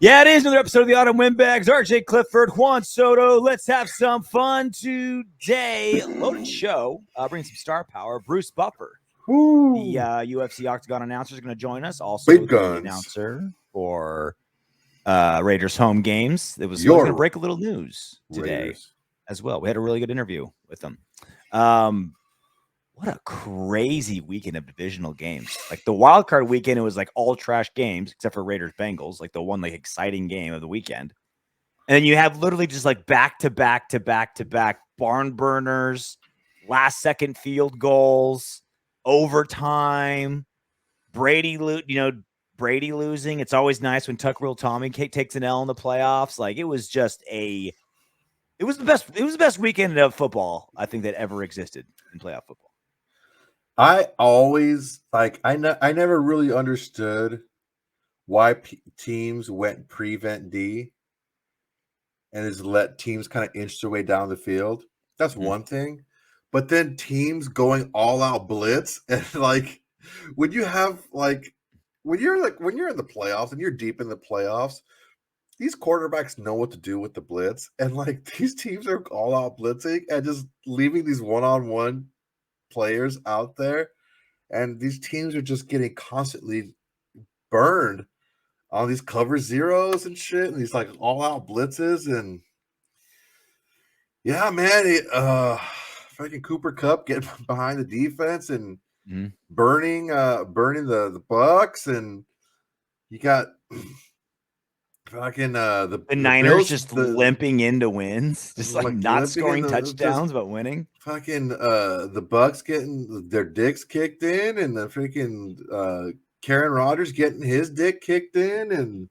Yeah, it is another episode of the Autumn Windbags. RJ Clifford, Juan Soto. Let's have some fun today. Loaded show. Bring some star power. Bruce Buffer, the UFC Octagon announcer, is going to join us. Also, Big the guns. announcer for Raiders home games. It was going to break a little news today Raiders as well. We had a really good interview with them. What a crazy weekend of divisional games. Like the wild card weekend, it was like all trash games except for Raiders Bengals, like the one like exciting game of the weekend. And then you have literally just like back to back barn burners, last second field goals, overtime, Brady losing. It's always nice when Tuck Rule Tommy takes an L in the playoffs. Like it was the best weekend of football I think that ever existed in playoff football. I always I never really understood why teams went prevent D and just let teams kind of inch their way down the field. That's one thing. But then teams going all out blitz and like when you have when you're in the playoffs and you're deep in the playoffs, these quarterbacks know what to do with the blitz, and like these teams are all out blitzing and just leaving these one-on-one players out there, and these teams are just getting constantly burned on these cover zeros and shit, and these like all-out blitzes, and yeah, man, fucking Cooper Kupp getting behind the defense and burning the Bucks, and you got fucking the Niners Bills, just limping into wins, just like not scoring touchdowns, but winning. Fucking the Bucks getting their dicks kicked in, and the freaking Karen Rodgers getting his dick kicked in, and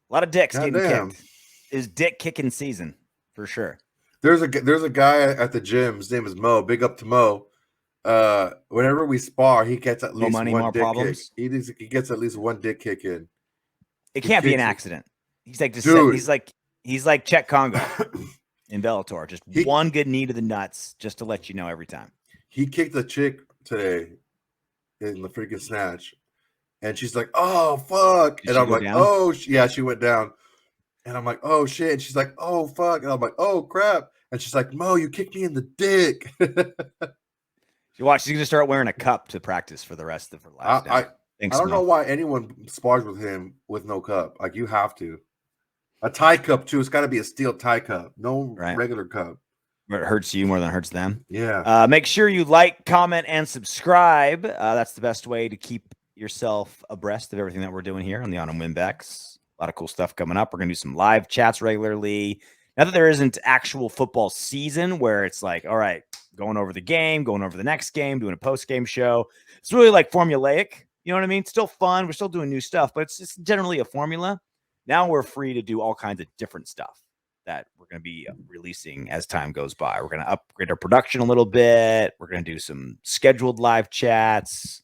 a lot of dicks getting kicked. It was dick kicking season for sure. There's a guy at the gym. His name is Mo. Big up to Mo. Whenever we spar, he gets at least one dick kick. He gets at least one dick kick in. It can't be an accident. He's like he's like Czech Congo in Bellator. Just one good knee to the nuts, just to let you know every time. He kicked a chick today in the freaking snatch, and she's like, "Oh fuck!" And I'm like, "Oh yeah," she went down, and I'm like, "Oh shit!" And she's like, "Oh fuck!" And I'm like, "Oh crap!" And she's like, "Mo, you kicked me in the dick." She's gonna start wearing a cup to practice for the rest of her life. I don't know why anyone spars with him with no cup. Like you have to. A tie cup too. It's got to be a steel tie cup. No regular cup. It hurts you more than it hurts them. Yeah. Make sure you like, comment, and subscribe. That's the best way to keep yourself abreast of everything that we're doing here on the Autumn Windbags. A lot of cool stuff coming up. We're gonna do some live chats regularly. Now that there isn't actual football season where it's like, all right, going over the game, going over the next game, doing a post-game show. It's really like formulaic. You know what I mean? It's still fun. We're still doing new stuff, but it's just generally a formula. Now we're free to do all kinds of different stuff that we're going to be releasing as time goes by. We're going to upgrade our production a little bit. We're going to do some scheduled live chats.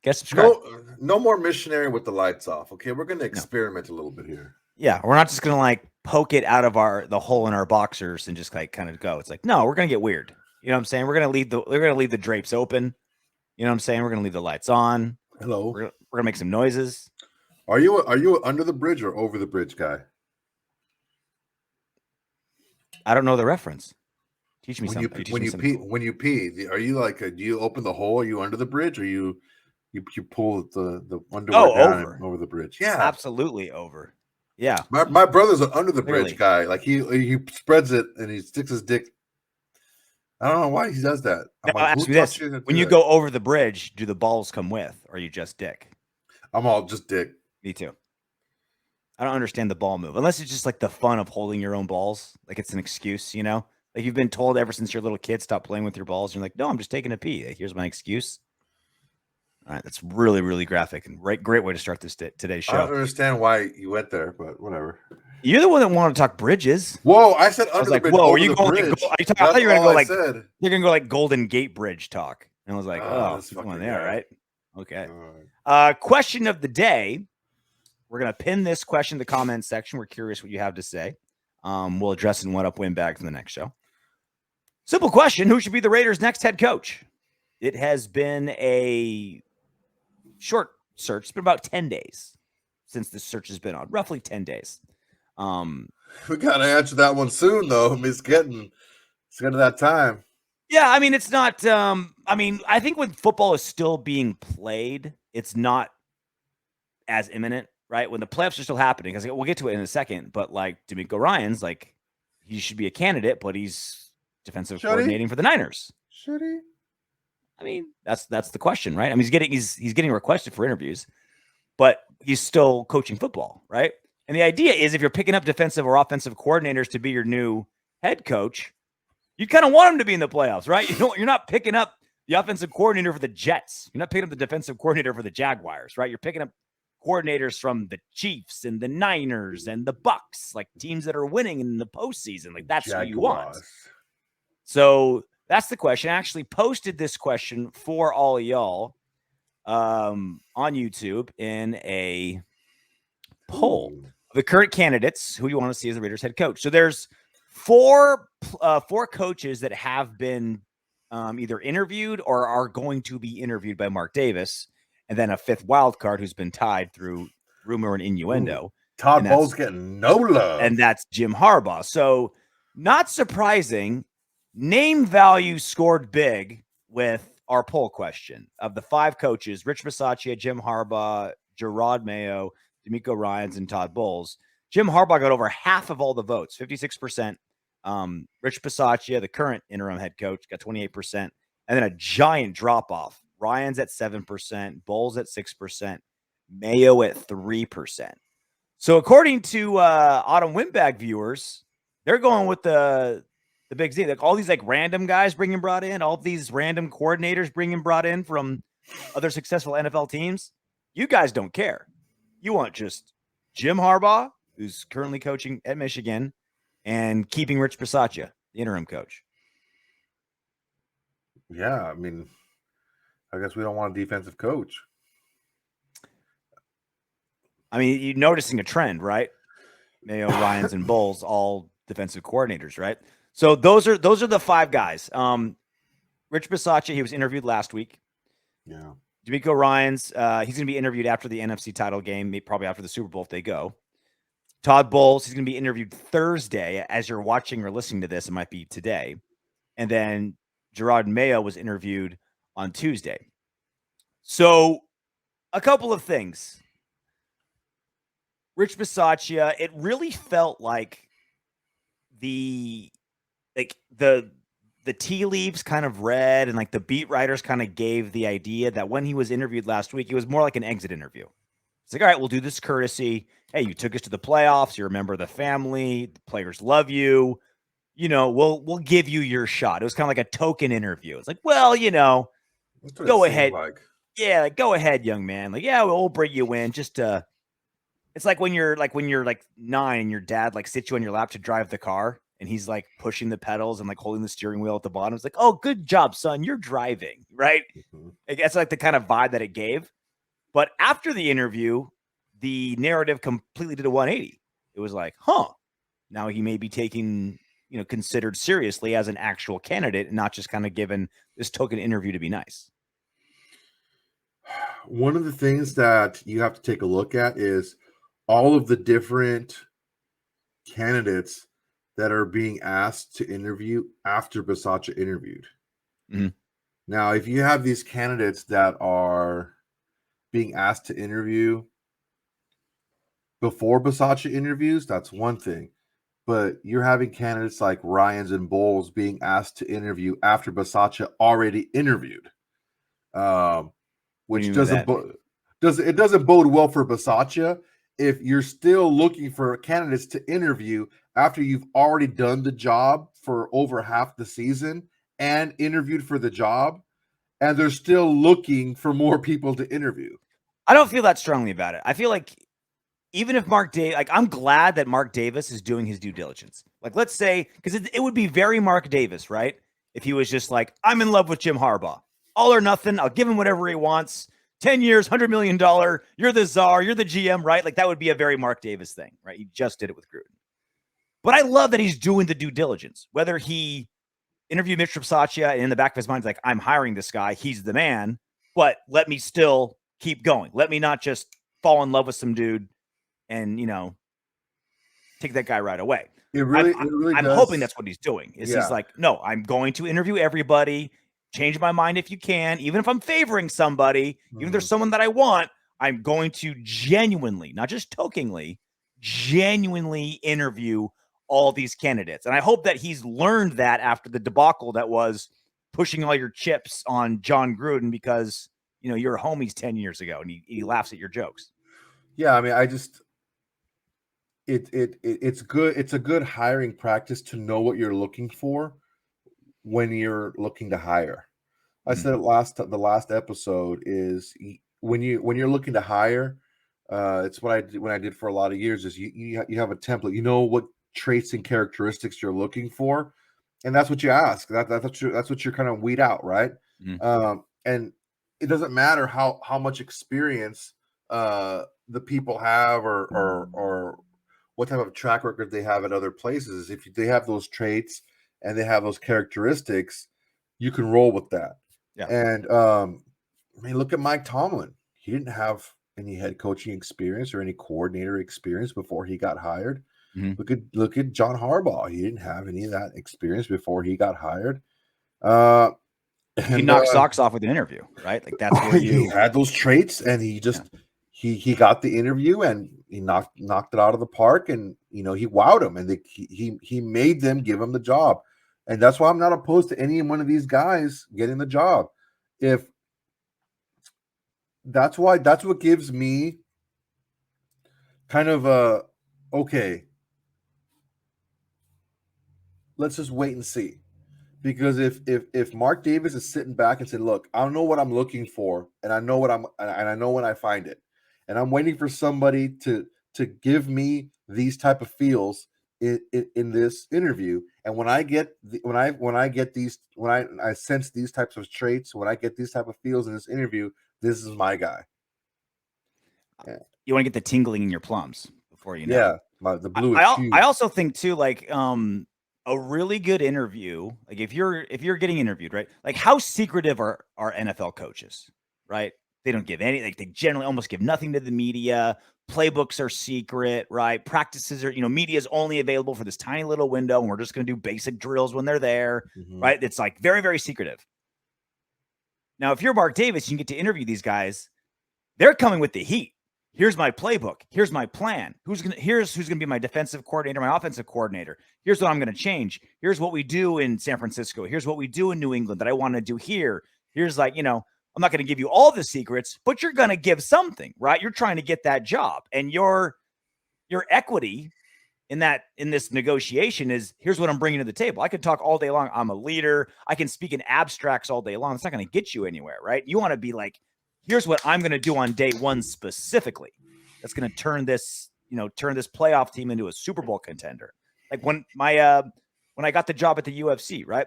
Get subscribed. No more missionary with the lights off. Okay, we're going to experiment a little bit here. Yeah, we're not just going to like poke it out of the hole in our boxers and just like kind of go. It's like, no, we're going to get weird. You know what I'm saying? We're going to leave the drapes open. You know what I'm saying? We're going to leave the lights on. Hello. We're going to make some noises. Are you an under the bridge or over the bridge guy? I don't know the reference. Teach me something. When you pee, are you like do you open the hole? Are you under the bridge, or you pull the underwear down over the bridge? Yeah, absolutely over. Yeah, my brother's an under the bridge guy. Like he spreads it and he sticks his dick. I don't know why he does that. Ask me this: when you go over the bridge, do the balls come with, or are you just dick? I'm all just dick. Me too. I don't understand the ball move, unless it's just like the fun of holding your own balls. Like it's an excuse, you know? Like you've been told ever since you're a little kid, stop playing with your balls. And you're like, no, I'm just taking a pee. Like, here's my excuse. All right, that's really, really graphic and great way to start today's show. I don't understand why you went there, but whatever. You're the one that wanted to talk bridges. Whoa, I said under the bridge. Whoa, are you going? I thought you were gonna go like you're gonna go like Golden Gate Bridge talk, and I was like, oh, it's going there, right? Okay. Question of the day. We're going to pin this question in the comments section. We're curious what you have to say. We'll address it in What Up Windbags in the next show. Simple question. Who should be the Raiders' next head coach? It has been a short search. It's been about 10 days. since the search has been on, roughly 10 days. We got to answer that one soon, though. I mean, it's getting to that time. Yeah, I mean, it's not. I mean, I think when football is still being played, it's not as imminent, right? When the playoffs are still happening, because we'll get to it in a second. But like D'Amico Ryan's, like he should be a candidate, but he's defensive coordinating for the Niners. Should he? I mean, that's the question, right? I mean, he's getting requested for interviews, but he's still coaching football, right? And the idea is if you're picking up defensive or offensive coordinators to be your new head coach, you kind of want him to be in the playoffs, right? You're not picking up the offensive coordinator for the Jets. You're not picking up the defensive coordinator for the Jaguars, right? You're picking up coordinators from the Chiefs and the Niners and the Bucks, like teams that are winning in the postseason. Like that's Jaguars. Who you want. So that's the question. I actually posted this question for all of y'all on YouTube in a poll. Ooh. The current candidates who you want to see as the Raiders head coach. So there's four coaches that have been either interviewed or are going to be interviewed by Mark Davis, and then a fifth wild card who's been tied through rumor and innuendo. Ooh, Todd Bowles getting no love, and that's Jim Harbaugh. So not surprising, name value scored big with our poll question of the five coaches: Rich Bisaccia, Jim Harbaugh, Gerard Mayo, D'Amico Ryans, and Todd Bowles. Jim Harbaugh got over half of all the votes, 56%. Rich Bisaccia, the current interim head coach, got 28%. And then a giant drop-off. Ryans at 7%, Bowles at 6%, Mayo at 3%. So according to Autumn Windbag viewers, they're going with the big Z. Like all these like random guys brought in, all these random coordinators brought in from other successful NFL teams. You guys don't care. You want just Jim Harbaugh, who's currently coaching at Michigan, and keeping Rich Bisaccia, the interim coach. Yeah, I mean, I guess we don't want a defensive coach. I mean, you're noticing a trend, right? Mayo, Ryans, and Bowles, all defensive coordinators, right? So those are the five guys. Rich Bisaccia, he was interviewed last week. Yeah. D'Amico Ryans, he's going to be interviewed after the NFC title game, probably after the Super Bowl if they go. Todd Bowles, he's going to be interviewed Thursday. As you're watching or listening to this, it might be today. And then Gerard Mayo was interviewed on Tuesday. So a couple of things. Rich Bisaccia, it really felt like the tea leaves kind of read, and like the beat writers kind of gave the idea that when he was interviewed last week, it was more like an exit interview. It's like, all right, we'll do this courtesy. Hey, you took us to the playoffs. You're a member of the family. The players love you. You know, we'll give you your shot. It was kind of like a token interview. It's like, well, you know, go ahead. Like. Yeah, like, go ahead, young man. Like, yeah, we'll bring you in. Just it's like when you're 9 and your dad like sits you on your lap to drive the car, and he's like pushing the pedals and like holding the steering wheel at the bottom. It's like, oh, good job, son. You're driving, right? Mm-hmm. It's like the kind of vibe that it gave. But after the interview, the narrative completely did a 180. It was like, now he may be taken, considered seriously as an actual candidate and not just kind of given this token interview to be nice. One of the things that you have to take a look at is all of the different candidates that are being asked to interview after Bisaccia interviewed. Mm-hmm. Now, if you have these candidates that are being asked to interview before Bisaccia interviews, that's one thing. But you're having candidates like Ryans and Bowles being asked to interview after Bisaccia already interviewed, which doesn't bode well for Bisaccia if you're still looking for candidates to interview after you've already done the job for over half the season and interviewed for the job, and they're still looking for more people to interview. I don't feel that strongly about it. I feel like even if I'm glad that Mark Davis is doing his due diligence. Like, let's say, because it would be very Mark Davis, right? If he was just like, I'm in love with Jim Harbaugh. All or nothing. I'll give him whatever he wants. 10 years, $100 million. You're the czar. You're the GM, right? Like, that would be a very Mark Davis thing, right? He just did it with Gruden. But I love that he's doing the due diligence. Whether he interviewed Mitch Bisaccia and in the back of his mind, he's like, I'm hiring this guy. He's the man. But let me still keep going. Let me not just fall in love with some dude and take that guy right away. It really I'm does. hoping that's what he's doing. He's like, no, I'm going to interview everybody, change my mind if you can, even if I'm favoring somebody, even if there's someone that I want, I'm going to genuinely, not just tokingly, genuinely interview all these candidates. And I hope that he's learned that after the debacle that was pushing all your chips on John Gruden because, you're homies 10 years ago and he laughs at your jokes. Yeah, I mean, it's good. It's a good hiring practice to know what you're looking for when you're looking to hire. I said it the last episode is when you're looking to hire, it's what I did when I did for a lot of years is you have a template. You know what traits and characteristics you're looking for, and that's what you ask. That's what you're kind of weed out, right? And it doesn't matter how much experience the people have or what type of track record they have at other places. If they have those traits and they have those characteristics, you can roll with that. Yeah. And I mean, look at Mike Tomlin. He didn't have any head coaching experience or any coordinator experience before he got hired. Look at John Harbaugh. He didn't have any of that experience before he got hired. He knocked socks off with an interview, right? Like that's where he had those traits, and he just he got the interview and he knocked it out of the park, and he wowed them, and he made them give him the job. And that's why I'm not opposed to any one of these guys getting the job. If that's what gives me kind of a okay, let's just wait and see. Because if Mark Davis is sitting back and said, "Look, I know what I'm looking for, and I know I know when I find it, and I'm waiting for somebody to give me these type of feels in this interview, and when I sense these types of traits, when I get these type of feels in this interview, this is my guy." Yeah. You want to get the tingling in your plums before you know. Yeah, the blue. I also think too, like a really good interview, like if you're getting interviewed, right? Like how secretive are NFL coaches, right? They don't give any, like they generally almost give nothing to the media. Playbooks are secret, right? Practices are, media is only available for this tiny little window, and we're just going to do basic drills when they're there, right? It's like very, very secretive. Now, if you're Mark Davis, you can get to interview these guys. They're coming with the heat. Here's my playbook. Here's my plan. Here's who's gonna be my defensive coordinator, my offensive coordinator. Here's what I'm gonna change. Here's what we do in San Francisco. Here's what we do in New England that I want to do here. Here's I'm not gonna give you all the secrets, but you're gonna give something, right? You're trying to get that job, and your equity in this negotiation is here's what I'm bringing to the table. I could talk all day long. I'm a leader. I can speak in abstracts all day long. It's not gonna get you anywhere, right? You want to be like, here's what I'm going to do on day one specifically. That's going to turn this playoff team into a Super Bowl contender. Like when I got the job at the UFC, right?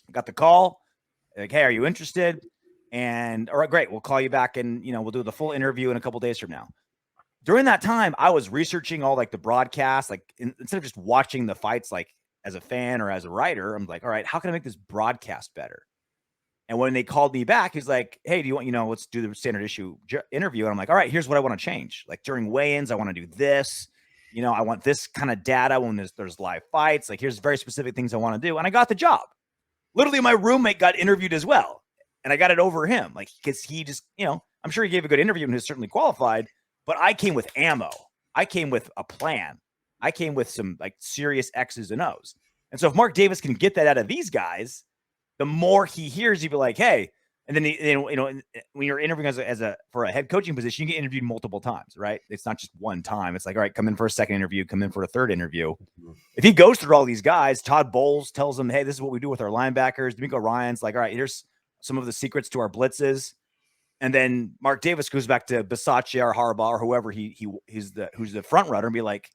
I got the call, like, hey, are you interested? And all right, great. We'll call you back and we'll do the full interview in a couple days from now. During that time, I was researching all like the broadcasts, like instead of just watching the fights, like as a fan or as a writer, I'm like, all right, how can I make this broadcast better? And when they called me back, he's like, hey, do you want, let's do the standard issue interview. And I'm like, all right, here's what I want to change. Like during weigh-ins, I want to do this. I want this kind of data when there's live fights. Like here's very specific things I want to do. And I got the job. Literally, my roommate got interviewed as well. And I got it over him. Like, because he just, I'm sure he gave a good interview and he's certainly qualified. But I came with ammo. I came with a plan. I came with some like serious X's and O's. And so if Mark Davis can get that out of these guys, the more he hears, you'd be like, hey, and then when you're interviewing for a head coaching position, you get interviewed multiple times, right? It's not just one time. It's like, all right, come in for a second interview, come in for a third interview. If he goes through all these guys, Todd Bowles tells him, hey, this is what we do with our linebackers. D'Amico Ryan's like, all right, here's some of the secrets to our blitzes. And then Mark Davis goes back to Bisaccia or Harbaugh or whoever who's the front runner and be like,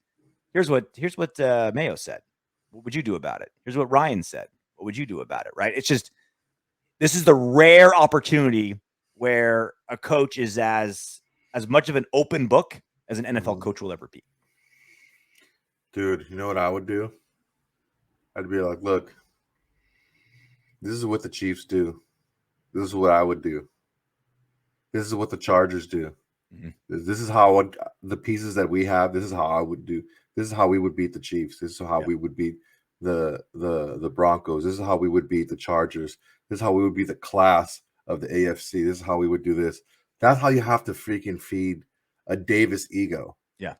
here's what Mayo said. What would you do about it? Here's what Ryan said. What would you do about it? Right. It's just, this is the rare opportunity where a coach is as much of an open book as an NFL coach will ever be. Dude, you know what I would do? I'd be like, look, this is what the Chiefs do. This is what I would do. This is what the Chargers do. Mhm. This is how the pieces that we have. This is how I would do. This is how we would beat the Chiefs. This is how Yeah. we would beat the Broncos. This is how we would beat the Chargers. This is how we would be the class of the AFC. This is how we would do this. That's how you have to freaking feed a Davis ego. Yeah.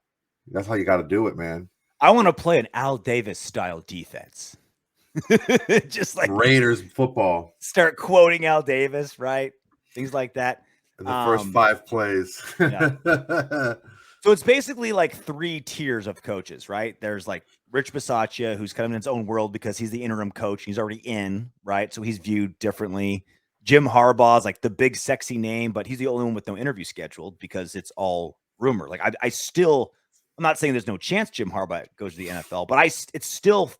That's how you got to do it, man. I want to play an Al Davis style defense. Just like Raiders football start quoting Al Davis, right? Things like that. in the first 5 plays. Yeah. So it's basically like 3 tiers of coaches, right? There's like Rich Bisaccia, who's kind of in its own world because he's the interim coach. He's already in, right? So he's viewed differently. Jim Harbaugh is like the big sexy name, but he's the only one with no interview scheduled because it's all rumor. Like I'm not saying there's no chance Jim Harbaugh goes to the NFL, but it still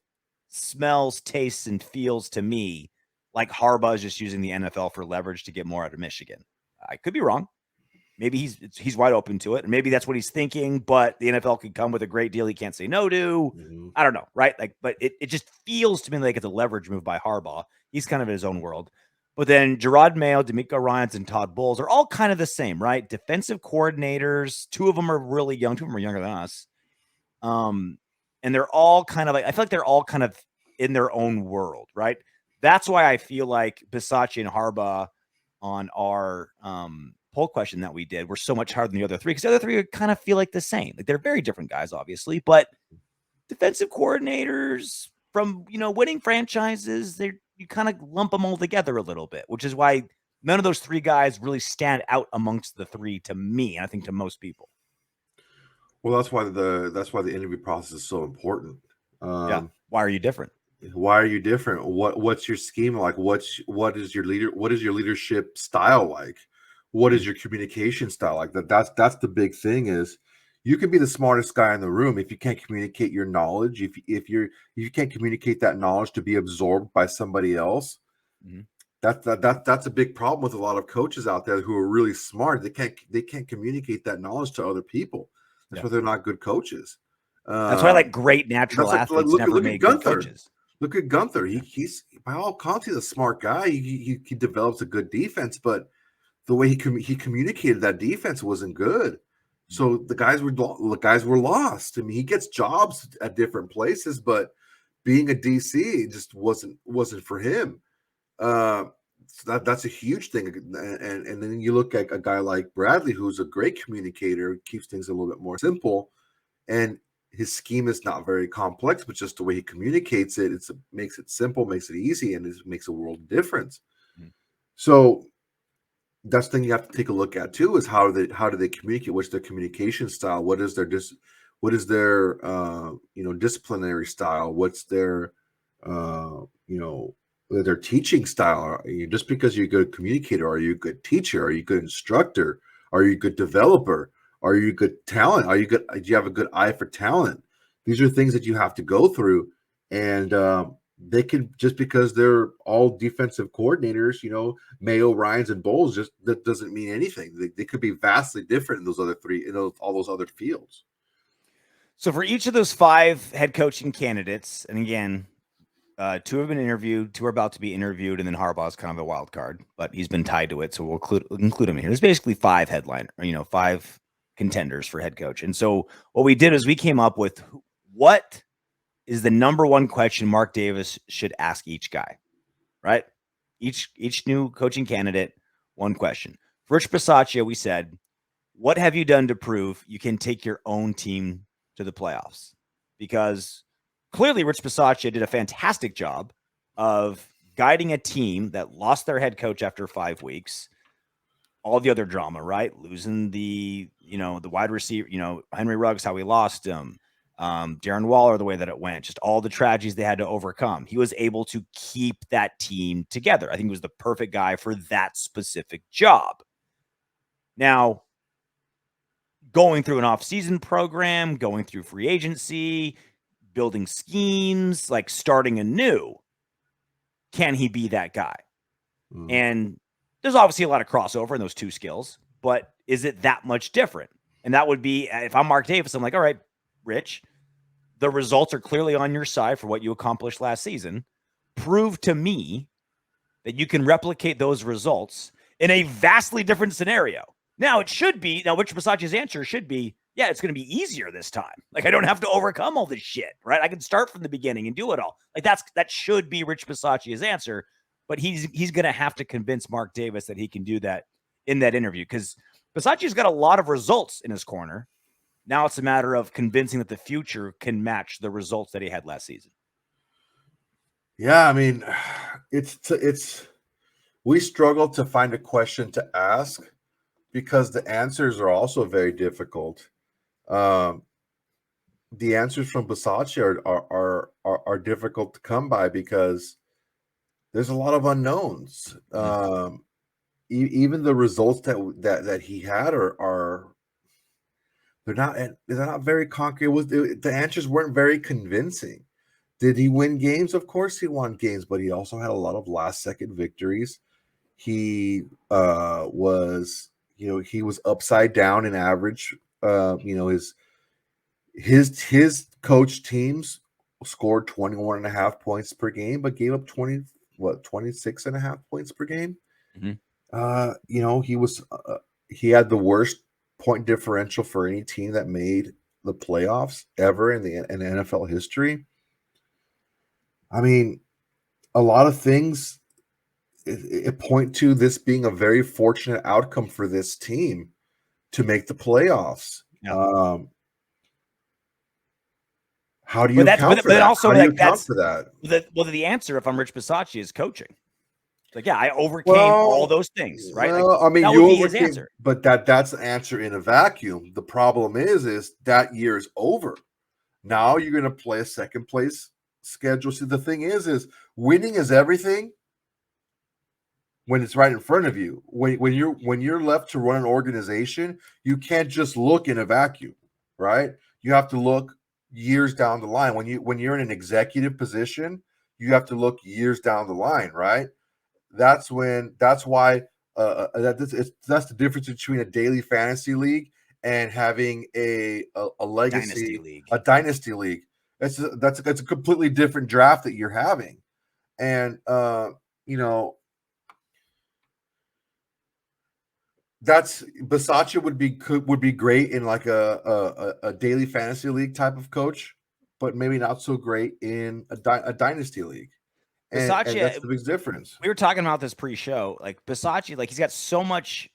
smells, tastes, and feels to me like Harbaugh is just using the NFL for leverage to get more out of Michigan. I could be wrong. Maybe he's wide open to it, and maybe that's what he's thinking. But the NFL could come with a great deal he can't say no to. Mm-hmm. I don't know, right? Like, but it just feels to me like it's a leverage move by Harbaugh. He's kind of in his own world. But then Gerard Mayo, D'Amico Ryans, and Todd Bowles are all kind of the same, right? Defensive coordinators. 2 of them are really young. 2 of them are younger than us. And they're all kind of like, I feel like they're all kind of in their own world, right? That's why I feel like Bisaccia and Harbaugh on our poll question that we did were so much harder than the other 3, because the other 3 kind of feel like the same. Like they're very different guys, obviously, but defensive coordinators from winning franchises, you kind of lump them all together a little bit, which is why none of those 3 guys really stand out amongst the 3 to me, and I think to most people. Well, that's why the interview process is so important. Yeah. Why are you different? Why are you different? What's your scheme like? What is your leadership style like? What is your communication style like? That's the big thing. Is you can be the smartest guy in the room if you can't communicate your knowledge. If you can't communicate that knowledge to be absorbed by somebody else, mm-hmm. that's a big problem with a lot of coaches out there who are really smart. They can't communicate that knowledge to other people. That's why they're not good coaches. That's why like great natural athletes never made good coaches. Look at Gunther. He's by all accounts, he's a smart guy. He develops a good defense, but the way he communicated that defense wasn't good. So the guys were lost. I mean, he gets jobs at different places, but being a DC just wasn't for him. So that's a huge thing. And then you look at a guy like Bradley, who's a great communicator, keeps things a little bit more simple, and his scheme is not very complex, but just the way he communicates it, makes it simple, makes it easy, and it makes a world of difference. Mm-hmm. So that's the thing you have to take a look at too, is how do they communicate? What's their communication style? What is their disciplinary style? What's their their teaching style? Just because you're a good communicator, are you a good teacher? Are you a good instructor? Are you a good developer? Are you good talent? Do you have a good eye for talent? These are things that you have to go through, and they can, just because they're all defensive coordinators, Mayo, Ryans, and Bowles, just that doesn't mean anything. They could be vastly different in those other 3, all those other fields. So for each of those 5 head coaching candidates, and again, 2 have been interviewed, 2 are about to be interviewed, and then Harbaugh's kind of a wild card, but he's been tied to it, so we'll include him in here. There's basically 5 headliner, 5 contenders for head coach. And so what we did is we came up with what is the number 1 question Mark Davis should ask each guy, right? Each new coaching candidate, 1 question. For Rich Bisaccia, we said, what have you done to prove you can take your own team to the playoffs? Because clearly Rich Bisaccia did a fantastic job of guiding a team that lost their head coach after 5 weeks. All the other drama, right? Losing the wide receiver, Henry Ruggs, how we lost him. Darren Waller, the way that it went, just all the tragedies they had to overcome. He was able to keep that team together. I think he was the perfect guy for that specific job. Now, going through an off-season program, going through free agency, building schemes, like starting anew, can he be that guy? Mm. And there's obviously a lot of crossover in those 2 skills, but is it that much different? And that would be, if I'm Mark Davis, I'm like, all right, Rich, the results are clearly on your side for what you accomplished last season. Prove to me that you can replicate those results in a vastly different scenario. Now, Rich Bisaccia's answer should be, yeah, it's going to be easier this time. Like, I don't have to overcome all this shit, right? I can start from the beginning and do it all. Like, that should be Rich Bisaccia's answer, but he's going to have to convince Mark Davis that he can do that in that interview, because Bisaccia's got a lot of results in his corner. Now it's a matter of convincing that the future can match the results that he had last season. Yeah, I mean, we struggle to find a question to ask because the answers are also very difficult. The answers from Bisaccia are difficult to come by because there's a lot of unknowns. Even the results that he had are they're not very concrete. The answers weren't very convincing. Did he win games? Of course he won games, but he also had a lot of last second victories. He was upside down in average. His coach teams scored 21.5 points per game, but gave up 26.5 points per game. He had the worst point differential for any team that made the playoffs ever in NFL history. I mean, a lot of things it point to this being a very fortunate outcome for this team to make the playoffs. Yeah. How do you account for that? Also, how do you account for that? The answer, if I'm Rich Bisaccia, is coaching. Like, yeah, I overcame all those things, right? Well, I mean, that would be his answer. But that's the answer in a vacuum. The problem is that year is over. Now you're going to play a second place schedule. See, the thing is winning is everything when it's right in front of you. When you're left to run an organization, you can't just look in a vacuum, right? You have to look years down the line. When you're in an executive position, you have to look years down the line, right? That's why that's the difference between a daily fantasy league and having a legacy dynasty league. That's a completely different draft that you're having, and that's Bisaccia would be great in like a daily fantasy league type of coach, but maybe not so great in a dynasty league. And that's the big difference. We were talking about this pre-show. Like, Bisaccia, like, he's got so much,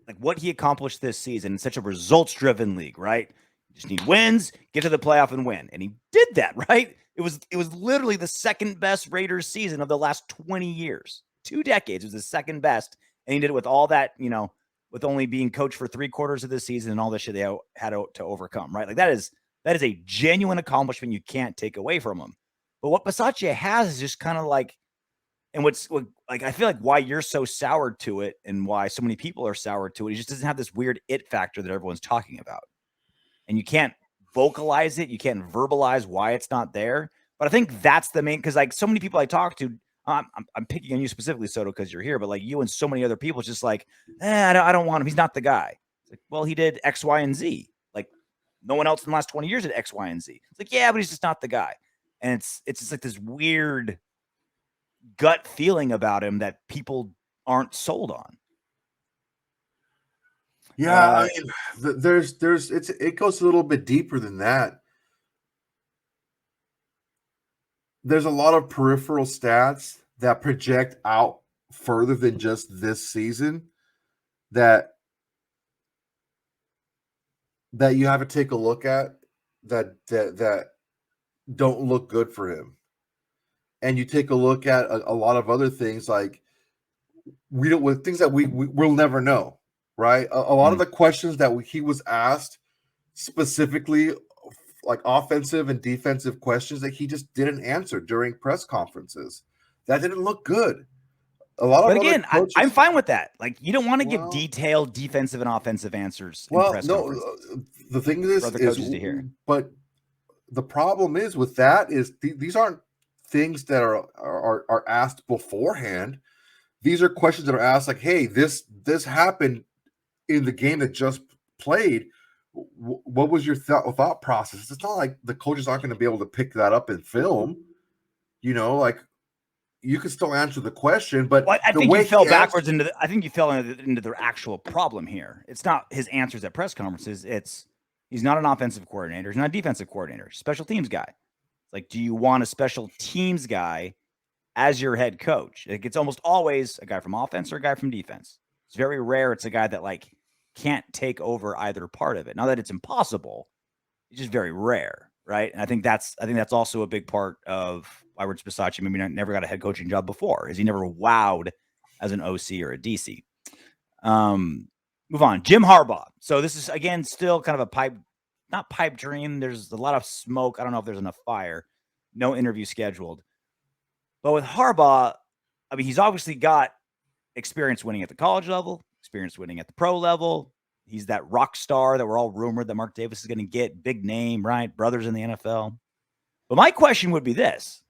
like, what he accomplished this season in such a results-driven league, right? You just need wins, get to the playoff, and win. And he did that, right? It was literally the second best Raiders season of the last 20 years. 2 decades. It was the second best. And he did it with all that, with only being coached for 3/4 of the season and all this shit they had to overcome, right? Like, that is a genuine accomplishment you can't take away from him. But what Bisaccia has is just kind of like, and I feel like why you're so soured to it and why so many people are soured to it, he just doesn't have this weird it factor that everyone's talking about. And you can't vocalize it. You can't verbalize why it's not there. But I think that's the main, because like so many people I talk to, I'm picking on you specifically, Soto, because you're here, but like you and so many other people, it's just like, I don't want him. He's not the guy. It's like, well, he did X, Y, and Z. Like, no one else in the last 20 years did X, Y, and Z. It's like, yeah, but he's just not the guy. And it's just like this weird gut feeling about him that people aren't sold on. Yeah, I mean, it goes a little bit deeper than that. There's a lot of peripheral stats that project out further than just this season that you have to take a look at that don't look good for him. And you take a look at a lot of other things, like things that we'll never know, right? A lot of the questions that he was asked, specifically like offensive and defensive questions, that he just didn't answer during press conferences. That didn't look good. But again, I'm fine with that. Like, you don't want to give detailed defensive and offensive answers in press conferences. The thing is, but the problem is with that is these aren't things that are asked beforehand. These are questions that are asked like, hey, this happened in the game that just played. What was your thought process? It's not like the coaches aren't going to be able to pick that up in film. Like, you can still answer the question, but well, I the think way you fell he backwards into I think you fell into the actual problem here. It's not his answers at press conferences. It's he's not an offensive coordinator. He's not a defensive coordinator. Special teams guy. Like, do you want a special teams guy as your head coach? Like, it's almost always a guy from offense or a guy from defense. It's very rare it's a guy that like can't take over either part of it. Not that it's impossible, it's just very rare, right? And I think that's also a big part of why Rich Bisaccia maybe never got a head coaching job before, is he never wowed as an OC or a DC. Move on. Jim Harbaugh. So this is again still kind of a not pipe dream. There's a lot of smoke. I don't know if there's enough fire. No interview scheduled. But with Harbaugh, I mean, he's obviously got experience winning at the college level, experience winning at the pro level. He's that rock star that we're all rumored that Mark Davis is going to get. Big name, right? Brothers in the NFL. But my question would be this.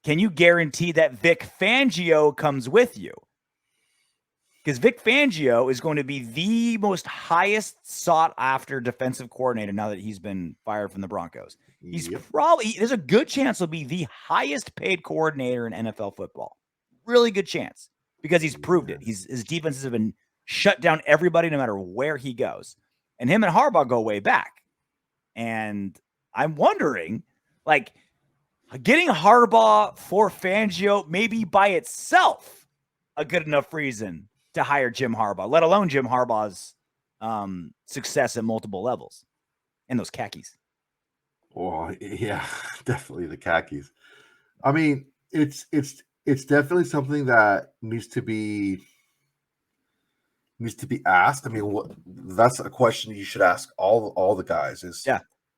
Can you guarantee that Vic Fangio comes with you? Because Vic Fangio is going to be the most highest sought after defensive coordinator now that he's been fired from the Broncos. He's probably, there's a good chance he'll be the highest paid coordinator in NFL football. Really good chance because he's proved it. His defenses have been shut down everybody no matter where he goes. And him and Harbaugh go way back. And I'm wondering, like, getting Harbaugh for Fangio maybe by itself a good enough reason to hire Jim Harbaugh, let alone Jim Harbaugh's success at multiple levels and those khakis. Oh, yeah, definitely the khakis. I mean, it's definitely something that needs to be asked. I mean, that's a question you should ask all the guys is,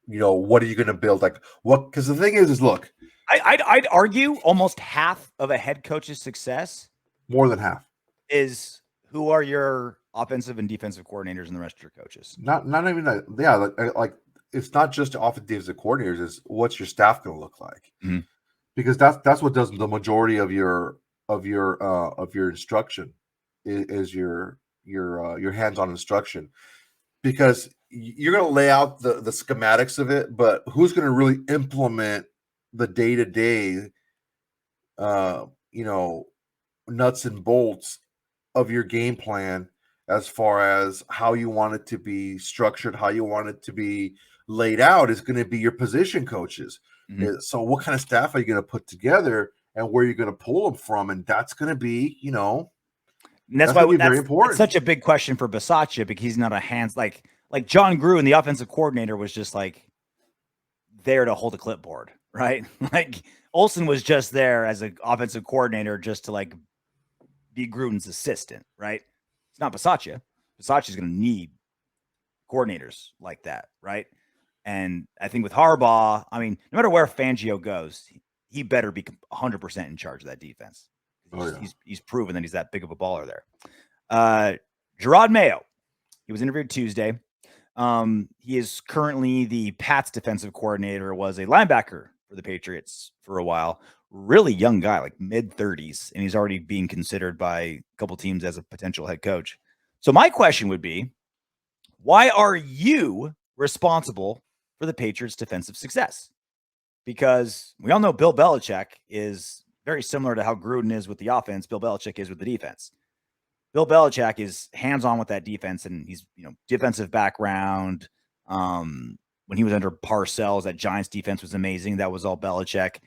what are you going to build? Like what? Because the thing is look, I'd argue almost half of a head coach's success, more than half, is who are your offensive and defensive coordinators and the rest of your coaches. Not even that. Yeah, like it's not just offensive defensive coordinators. It's what's your staff going to look like, because that's what does the majority of your instruction is your hands-on instruction, because you're going to lay out the schematics of it, but who's going to really implement the day-to-day nuts and bolts of your game plan, as far as how you want it to be structured, how you want it to be laid out, is going to be your position coaches. So what kind of staff are you going to put together and where you're going to pull them from? And that's going to be, and that's why very important. It's such a big question for Bisaccia, because he's not a hands like John Gruden, the offensive coordinator, was just like there to hold a clipboard, right? Like Olsen was just there as an offensive coordinator just to like be Gruden's assistant, right? It's not Bisaccia. Bisaccia's going to need coordinators like that, right? And I think with Harbaugh, I mean, no matter where Fangio goes, he better be 100% in charge of that defense. He's proven that he's that big of a baller there. Gerard Mayo, he was interviewed Tuesday. He is currently the Pats defensive coordinator, was a linebacker for the Patriots for a while. Really young guy, like mid-30s, and he's already being considered by a couple teams as a potential head coach. So my question would be, why are you responsible for the Patriots' defensive success? Because we all know Bill Belichick is very similar to how Gruden is with the offense. Bill Belichick is with the defense. Bill Belichick is hands-on with that defense, and he's, defensive background. When he was under Parcells, that Giants defense was amazing. That was all Belichick.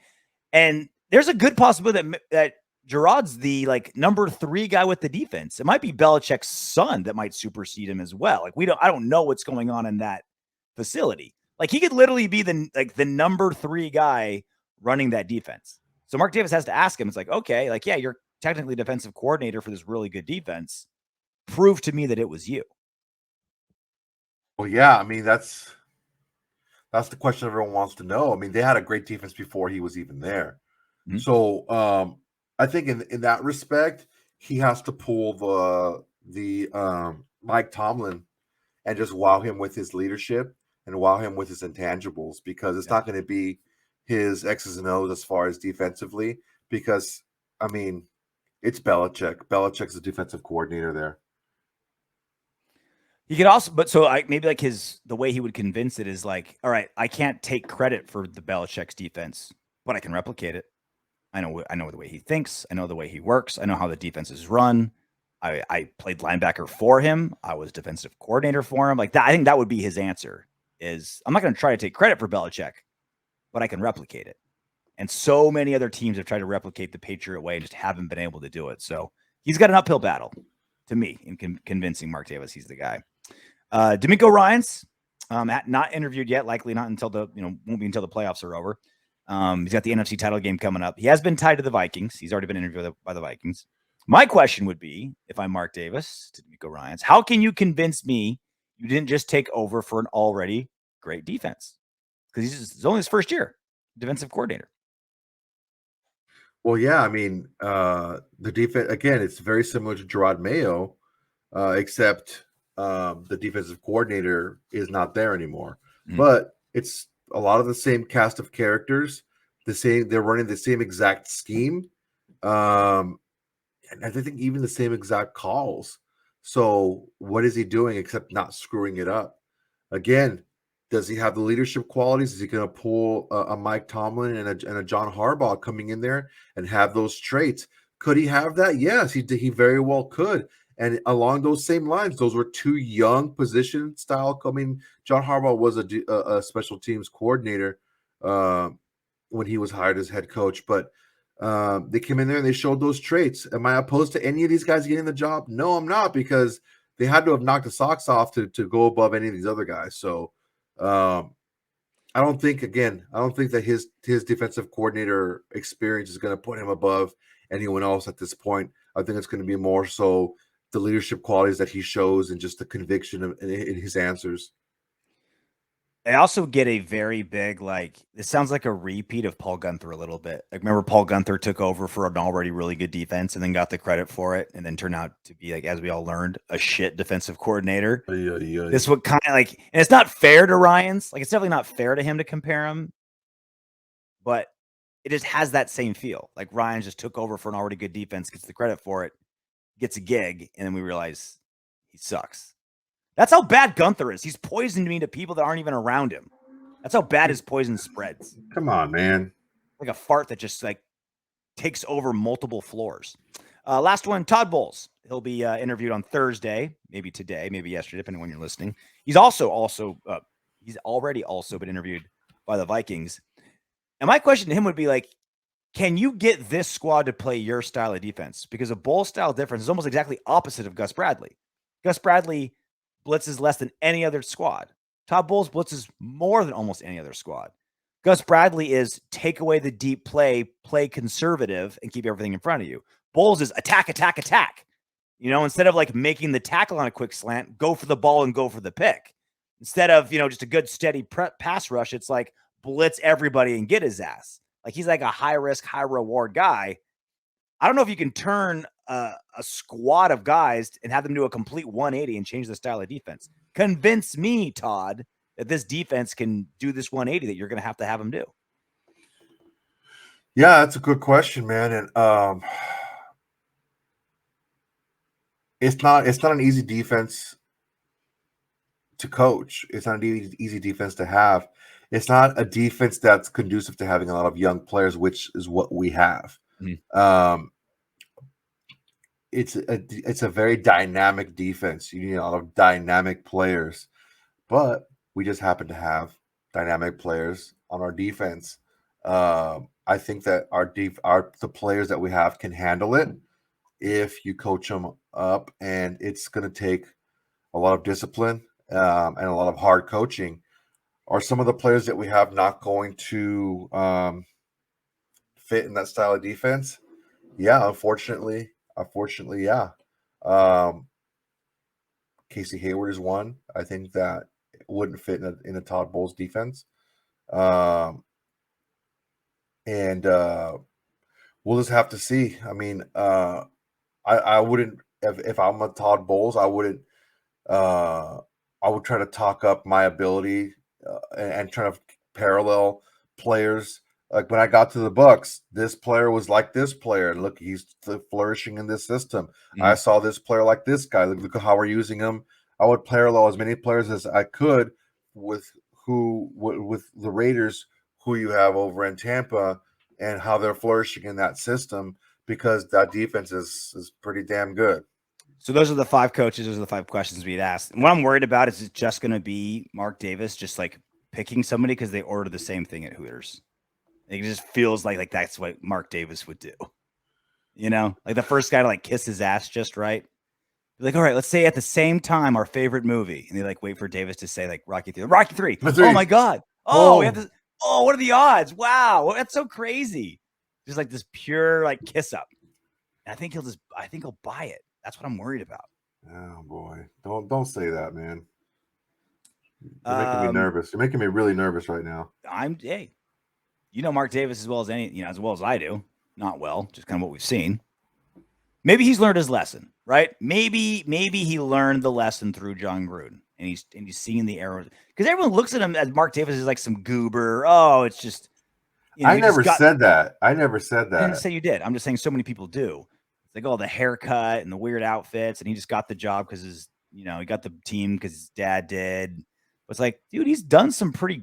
And there's a good possibility that Gerard's the number 3 guy with the defense. It might be Belichick's son that might supersede him as well. I don't know what's going on in that facility. He could literally be the number 3 guy running that defense. So Mark Davis has to ask him. It's like, okay, yeah, you're technically defensive coordinator for this really good defense. Prove to me that it was you. Well, yeah, I mean, that's the question everyone wants to know. I mean, they had a great defense before he was even there. So I think in that respect, he has to pull the Mike Tomlin and just wow him with his leadership and wow him with his intangibles, because it's not going to be his X's and O's as far as defensively, because, I mean, it's Belichick. Belichick's the defensive coordinator there. He could also, but so maybe the way he would convince it is all right, I can't take credit for the Belichick's defense, but I can replicate it. I know the way he thinks. I know the way he works. I know how the defense is run. I played linebacker for him. I was defensive coordinator for him. Like that, I think that would be his answer. Is I'm not going to try to take credit for Belichick, but I can replicate it. And so many other teams have tried to replicate the Patriot way and just haven't been able to do it. So he's got an uphill battle to me in convincing Mark Davis he's the guy. D'Amico Ryans, not interviewed yet, likely not until won't be until the playoffs are over. He's got the NFC title game coming up. He has been tied to the Vikings. He's already been interviewed by the Vikings. My question would be, if I'm Mark Davis to D'Amico Ryans, how can you convince me you didn't just take over for an already great defense? Because it's only his first year, defensive coordinator. Well, yeah, I mean, the defense, again, it's very similar to Gerard Mayo, except the defensive coordinator is not there anymore. Mm-hmm. But it's a lot of the same cast of characters, they're running the same exact scheme. And I think even the same exact calls. So what is he doing except not screwing it up? Again, does he have the leadership qualities? Is he going to pull a Mike Tomlin and a John Harbaugh coming in there and have those traits? Could he have that? Yes, he very well could. And along those same lines, those were two young position style. I mean, John Harbaugh was a special teams coordinator when he was hired as head coach, but they came in there and they showed those traits. Am I opposed to any of these guys getting the job? No, I'm not, because they had to have knocked the socks off to go above any of these other guys. So I don't think that his defensive coordinator experience is going to put him above anyone else at this point. I think it's going to be more so the leadership qualities that he shows and just the conviction in his answers. I also get a very big, this sounds like a repeat of Paul Guenther a little bit. Like, remember Paul Guenther took over for an already really good defense and then got the credit for it, and then turned out to be, as we all learned, a shit defensive coordinator. Yeah. This would kind of and it's not fair to Ryans. It's definitely not fair to him to compare him, but it just has that same feel. Like Ryans just took over for an already good defense, gets the credit for it, gets a gig, and then we realize he sucks. That's how bad Guenther is. He's poisoned me to people that aren't even around him. That's how bad his poison spreads. Come on, man. Like a fart that just takes over multiple floors. Last one, Todd Bowles. He'll be interviewed on Thursday, maybe today, maybe yesterday, depending on when you're listening. He's he's already been interviewed by the Vikings. And my question to him would be can you get this squad to play your style of defense? Because a Bowles style difference is almost exactly opposite of Gus Bradley. Gus Bradley blitzes less than any other squad. Todd Bowles blitzes more than almost any other squad. Gus Bradley is take away the deep play conservative, and keep everything in front of you. Bowles is attack, attack, attack. Instead of making the tackle on a quick slant, go for the ball and go for the pick. Instead of, just a good steady pass rush, it's blitz everybody and get his ass. He's a high risk, high reward guy. I don't know if you can turn a squad of guys and have them do a complete 180 and change the style of defense. Convince me, Todd, that this defense can do this 180 that you're going to have them do. Yeah, that's a good question, man. And it's not an easy defense to coach. It's not an easy defense to have. It's not a defense that's conducive to having a lot of young players, which is what we have. Mm-hmm. It's a very dynamic defense. You need a lot of dynamic players, but we just happen to have dynamic players on our defense. I think that the players that we have can handle it if you coach them up, and it's going to take a lot of discipline and a lot of hard coaching. Are some of the players that we have not going to fit in that style of defense? Yeah, unfortunately, yeah. Casey Hayward is one. I think that it wouldn't fit in a Todd Bowles defense. And we'll just have to see. I mean, I wouldn't, if I'm a Todd Bowles, I would try to talk up my ability and try to parallel players. Like when I got to the Bucks, this player was like this player, and look, he's flourishing in this system. Mm-hmm. I saw this player like this guy. Look at how we're using him. I would parallel as many players as I could with the Raiders, who you have over in Tampa, and how they're flourishing in that system because that defense is pretty damn good. So those are the 5 coaches. Those are the 5 questions we'd asked. And what I'm worried about is it's just going to be Mark Davis just like picking somebody because they ordered the same thing at Hooters. It just feels like that's what Mark Davis would do. You know, like the first guy to like kiss his ass just right. Like, all right, let's say at the same time our favorite movie, and they like wait for Davis to say like Rocky 3. Rocky 3. Oh my God. Oh, we have this. Oh, what are the odds? Wow, that's so crazy. Just like this pure like kiss up. And I think he'll buy it. That's what I'm worried about. Oh boy, don't say that, man. You're making me nervous. You're making me really nervous right now. Hey, you know Mark Davis as well as as well as I do. Not well, just kind of what we've seen. Maybe he's learned his lesson, right? Maybe he learned the lesson through John Gruden, and he's seeing the error because everyone looks at him as Mark Davis is like some goober. Oh, it's just. I never said that. I never said that. I didn't say you did. I'm just saying so many people do. It's like, oh, the haircut and the weird outfits, and he just got the job because he got the team because his dad did. But it's like, dude, he's done some pretty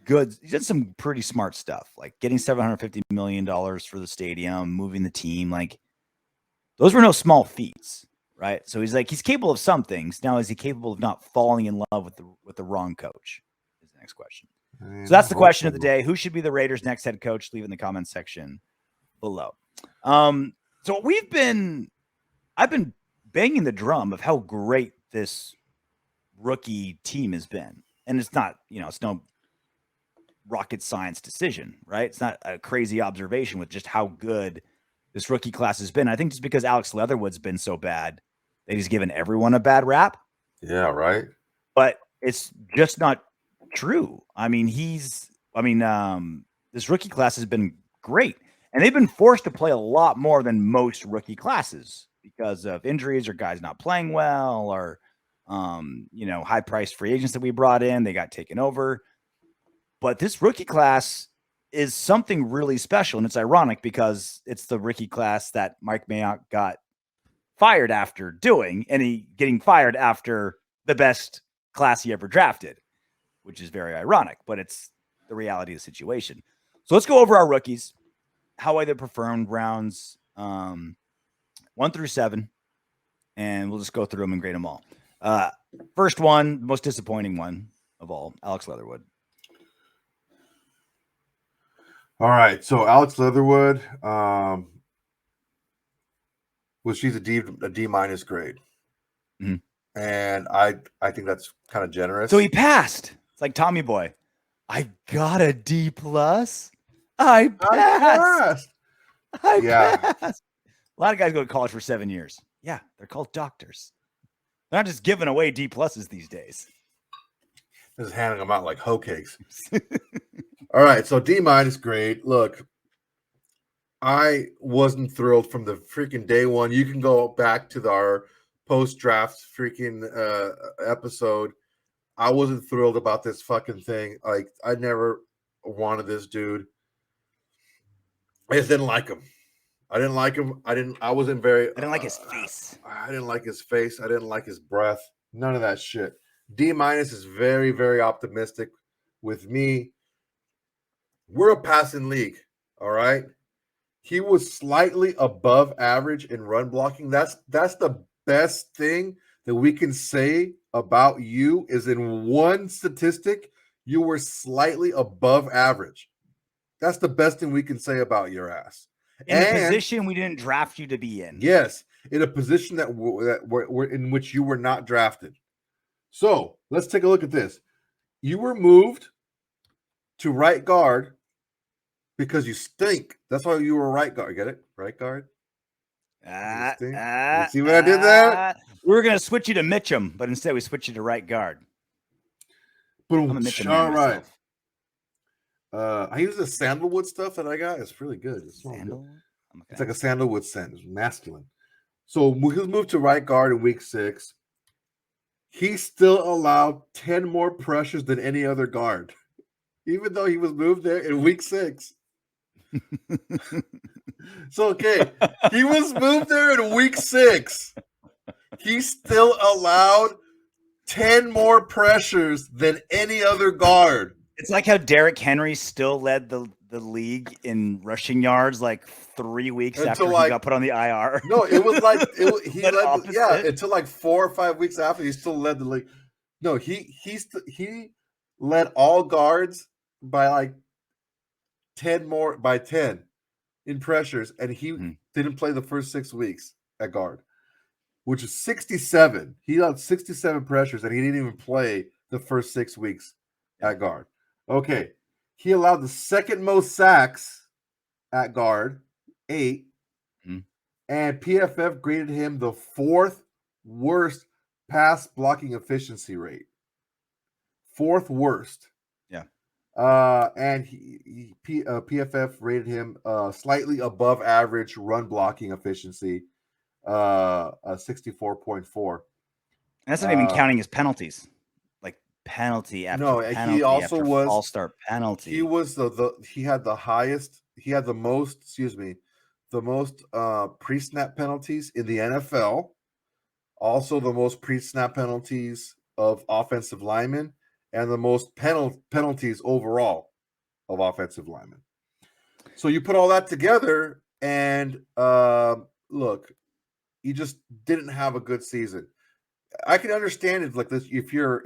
good. He did some pretty smart stuff, like getting $750 million for the stadium, moving the team. Like, those were no small feats, right? So he's capable of some things. Now, is he capable of not falling in love with the wrong coach? Is the next question. So that's the question of the day. Who should be the Raiders' next head coach? Leave in the comments section below. So I've been banging the drum of how great this rookie team has been. And it's not, it's no rocket science decision, right? It's not a crazy observation with just how good this rookie class has been. I think just because Alex Leatherwood's been so bad that he's given everyone a bad rap. Yeah, right. But it's just not true. I mean, this rookie class has been great. And they've been forced to play a lot more than most rookie classes because of injuries or guys not playing well or, high-priced free agents that we brought in. They got taken over. But this rookie class is something really special. And it's ironic because it's the rookie class that Mike Mayock got fired after doing, and he getting fired after the best class he ever drafted, which is very ironic, but it's the reality of the situation. So let's go over our rookies, how they performed rounds 1 through 7, and we'll just go through them and grade them all. First one, the most disappointing one of all, Alex Leatherwood. All right, so Alex Leatherwood, she's a D minus grade, and I think that's kind of generous. So he passed. It's like Tommy Boy. I got a D plus. I passed. I passed. A lot of guys go to college for 7 years. Yeah, they're called doctors. They're not just giving away D pluses these days. Just handing them out like hoe cakes. All right, so D minus grade. Look, I wasn't thrilled from the freaking day one. You can go back to our post-draft freaking episode. I wasn't thrilled about this fucking thing. Like, I never wanted this dude. I just didn't like him. I didn't like him. I didn't like his face. I didn't like his face. I didn't like his breath. None of that shit. D minus is very, very optimistic with me. We're a passing league, all right? He was slightly above average in run blocking. That's the best thing that we can say about you is in one statistic, you were slightly above average. That's the best thing we can say about your ass. In a position we didn't draft you to be in. Yes, in a position that we're in which you were not drafted. So let's take a look at this. You were moved to right guard because you stink. That's why you were right guard. Get it? Right guard. See what I did there? We were going to switch you to Mitchum, but instead we switched you to right guard. Boom. I'm a Mitchum man myself. I use the sandalwood stuff that I got. It's really good. It's like a sandalwood scent. It's masculine. So we moved to right guard in week 6. He still allowed 10 more pressures than any other guard, even though he was moved there in week 6. So, okay, he was moved there in week 6. He still allowed 10 more pressures than any other guard. It's like how Derrick Henry still led the the league in rushing yards like 3 weeks Until, after like, he got put on the IR. No, it was like he But led. opposite. Until like 4 or 5 weeks after, he still led the league. No, he led all guards by like 10 in pressures, and he didn't play the first 6 weeks at guard, which is 67. He had 67 pressures, and he didn't even play the first 6 weeks at guard. Okay, he allowed the second most sacks at guard, 8. And PFF graded him the 4th worst pass blocking efficiency rate. 4th worst. Yeah. And PFF rated him slightly above average run blocking efficiency, 64.4. And that's not even counting his penalties. Like penalty after penalty he also after was false start penalty. He was he had the most pre-snap penalties in the NFL. Also the most pre-snap penalties of offensive linemen, and the most penalties overall of offensive linemen. So you put all that together, and look, he just didn't have a good season. I can understand it like this if you're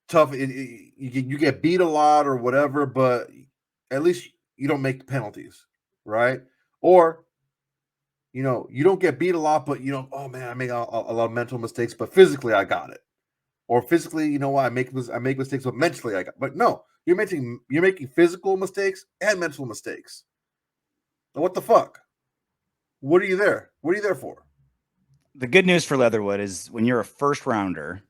tough. You get beat a lot or whatever, but at least you don't make penalties, right? Or you don't get beat a lot, but oh man, I make a lot of mental mistakes, but physically I got it. Or physically, I make mistakes, but mentally I got. But no, you're making physical mistakes and mental mistakes. What the fuck? What are you there? What are you there for? The good news for Leatherwood is when you're a first rounder,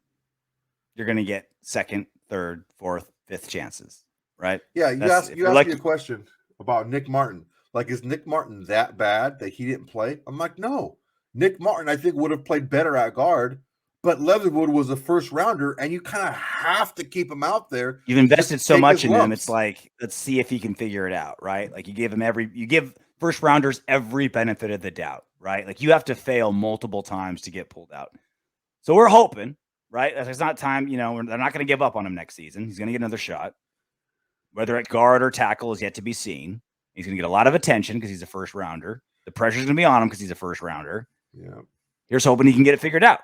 you're going to get second, third, fourth, fifth chances, right? Yeah, you asked me a question about Nick Martin. Like, is Nick Martin that bad that he didn't play? I'm like, no. Nick Martin, I think, would have played better at guard, but Leatherwood was a first rounder, and you kind of have to keep him out there. You've invested so much in him. It's like, let's see if he can figure it out, right? Like you give first rounders every benefit of the doubt, right? Like you have to fail multiple times to get pulled out. So we're hoping, right? It's not time, they're not going to give up on him next season. He's going to get another shot. Whether at guard or tackle is yet to be seen. He's going to get a lot of attention because he's a first rounder. The pressure's going to be on him because he's a first rounder. Yeah. Here's hoping he can get it figured out,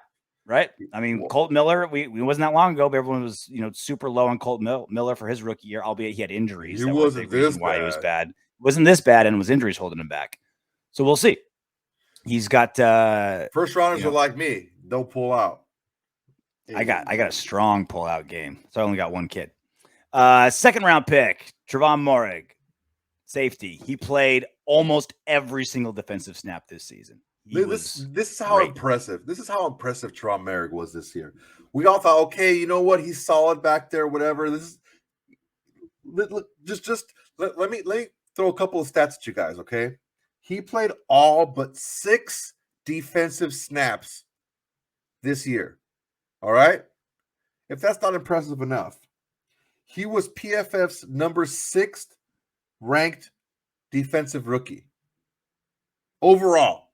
right? I mean, Colt Miller, we wasn't that long ago, but everyone was, super low on Colt Miller for his rookie year, albeit he had injuries. He wasn't this bad. Why he was bad. It wasn't this bad, and it was injuries holding him back. So we'll see. He's got first rounders are like me. Don't pull out. I got a strong pull-out game, so I only got one kid. Second round pick, Trevon Moehrig, safety. He played almost every single defensive snap this season. This is how impressive. This is how impressive Trevon Moehrig was this year. We all thought, okay, you know what? He's solid back there, whatever. This is let me throw a couple of stats at you guys, okay? He played all but 6 defensive snaps this year. All right? If that's not impressive enough, he was PFF's number 6th ranked defensive rookie overall,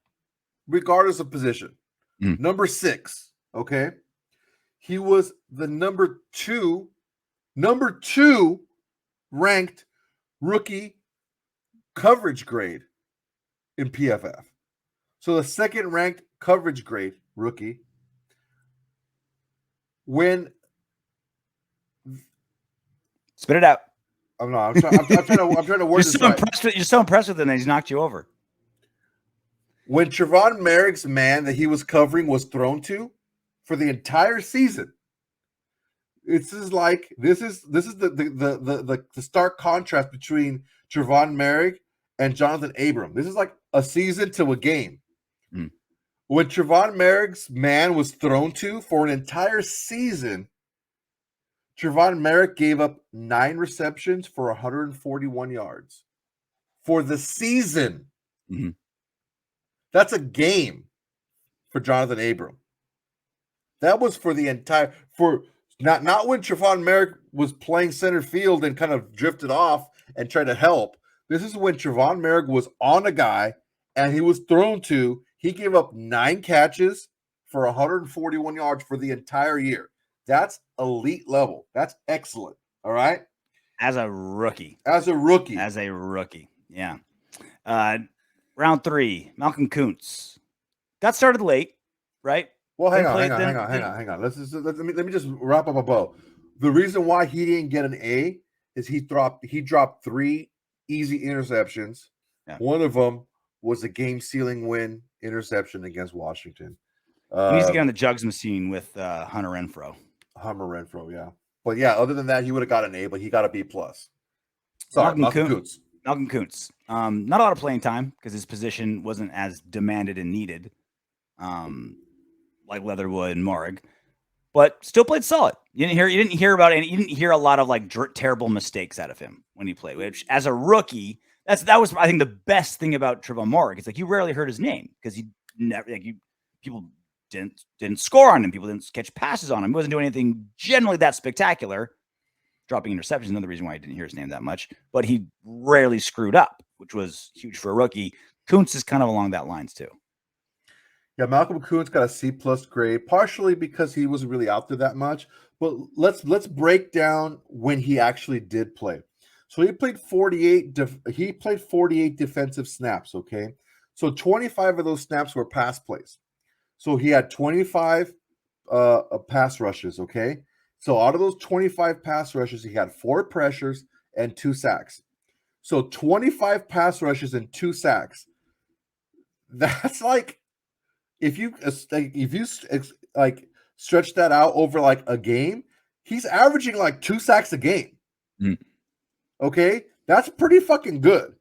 regardless of position. Number 6, okay? He was the number 2 ranked rookie coverage grade in PFF. So the second ranked coverage grade rookie. When spit it out. I'm trying to word this right. You're so impressed with him that he's knocked you over. When Trevon Moehrig's man that he was covering was thrown to for the entire season, this is the stark contrast between Trevon Moehrig and Jonathan Abram. This is like a season to a game. When Trevon Moehrig's man was thrown to for an entire season, Trevon Moehrig gave up 9 receptions for 141 yards for the season. That's a game for Jonathan Abram. That was for the entire not when Trevon Moehrig was playing center field and kind of drifted off and tried to help. This is when Trevon Moehrig was on a guy and he was thrown to. He gave up 9 catches for 141 yards for the entire year. That's elite level. That's excellent. All right. As a rookie. As a rookie. Yeah. Round 3, Malcolm Kuntz. Got started late, right? Well, hang on. Let me just wrap up a bow. The reason why he didn't get an A is he dropped 3 easy interceptions. Yeah. One of them was a game-sealing win interception against Washington. He needs to get on the jugs machine with Hunter Renfro. Yeah. But yeah, other than that, he would have got an A, but he got a B plus. Sorry, Malcolm Kuntz. Malcolm Kuntz. Not a lot of playing time because his position wasn't as demanded and needed, like Leatherwood and Morrig, but still played solid. You didn't hear about any. You didn't hear a lot of like terrible mistakes out of him when he played. Which, as a rookie, that was I think the best thing about Trevon Morrig. It's like you rarely heard his name because he never people didn't score on him. People didn't catch passes on him. He wasn't doing anything generally that spectacular. Dropping interceptions, another reason why I didn't hear his name that much. But he rarely screwed up, which was huge for a rookie. Kuntz is kind of along that lines too. Yeah, Malcolm Kuntz got a C plus grade, partially because he wasn't really out there that much. But let's break down when he actually did play. So he played 48 defensive snaps, okay? So 25 of those snaps were pass plays. So he had 25 pass rushes, okay? So out of those 25 pass rushes, he had 4 pressures and 2 sacks. So 25 pass rushes and 2 sacks. That's like if you stretch that out over like a game, he's averaging like 2 sacks a game. Okay? That's pretty fucking good.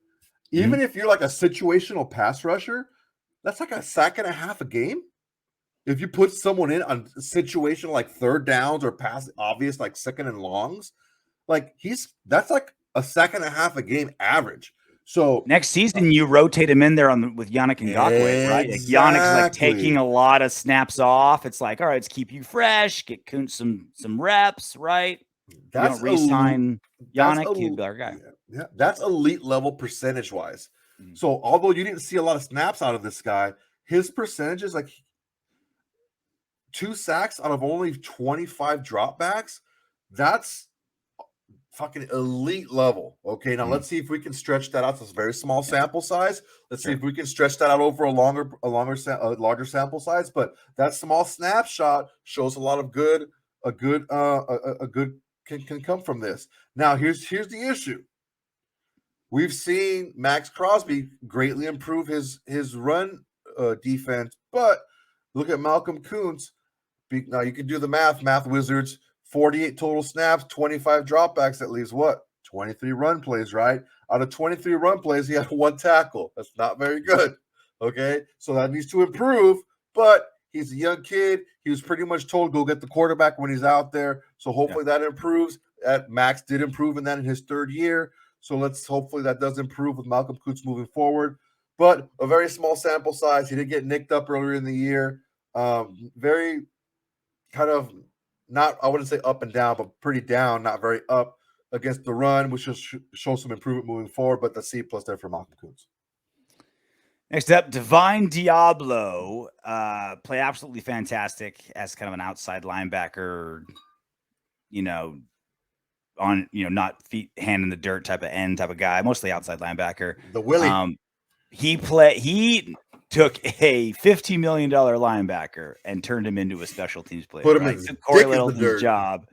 Even if you're like a situational pass rusher, that's like a sack and a half a game. If you put someone in on situational like third downs or pass obvious like second and longs, like that's like a sack and a half a game average. So next season you rotate him in there with Yannick Ngakoue, right? Like Yannick's like taking a lot of snaps off. It's like, all right, let's keep you fresh, get Kuntz some reps, right? That's you don't re-sign Yannick, he'd be our guy. Yeah, that's elite level percentage wise. So although you didn't see a lot of snaps out of this guy, his percentages like 2 sacks out of only 25 dropbacks, that's fucking elite level. Okay, now let's see if we can stretch that out. It's a very small sample size. Let's see if we can stretch that out over a larger sample size. But that small snapshot shows a lot of good. A good can come from this. Now here's the issue. We've seen Max Crosby greatly improve his run defense, but look at Malcolm Kuntz. Now you can do the math wizards. 48 total snaps, 25 dropbacks. That leaves what? 23 run plays, right? Out of 23 run plays, he had 1 tackle. That's not very good. Okay, so that needs to improve. But he's a young kid. He was pretty much told go get the quarterback when he's out there. So hopefully that improves. Max did improve in that in his 3rd year. So hopefully that does improve with Malcolm Kuntz moving forward. But a very small sample size. He did get nicked up earlier in the year. Very kind of not, I wouldn't say up and down, but pretty down, not very up against the run, which will show some improvement moving forward. But the C plus there for Malcolm Kuntz. Next up, Divine Diablo play absolutely fantastic as kind of an outside linebacker, not feet hand in the dirt type of guy, mostly outside linebacker. The Willie. He took a $15 million linebacker and turned him into a special teams player. Put him in Corey Littleton's job,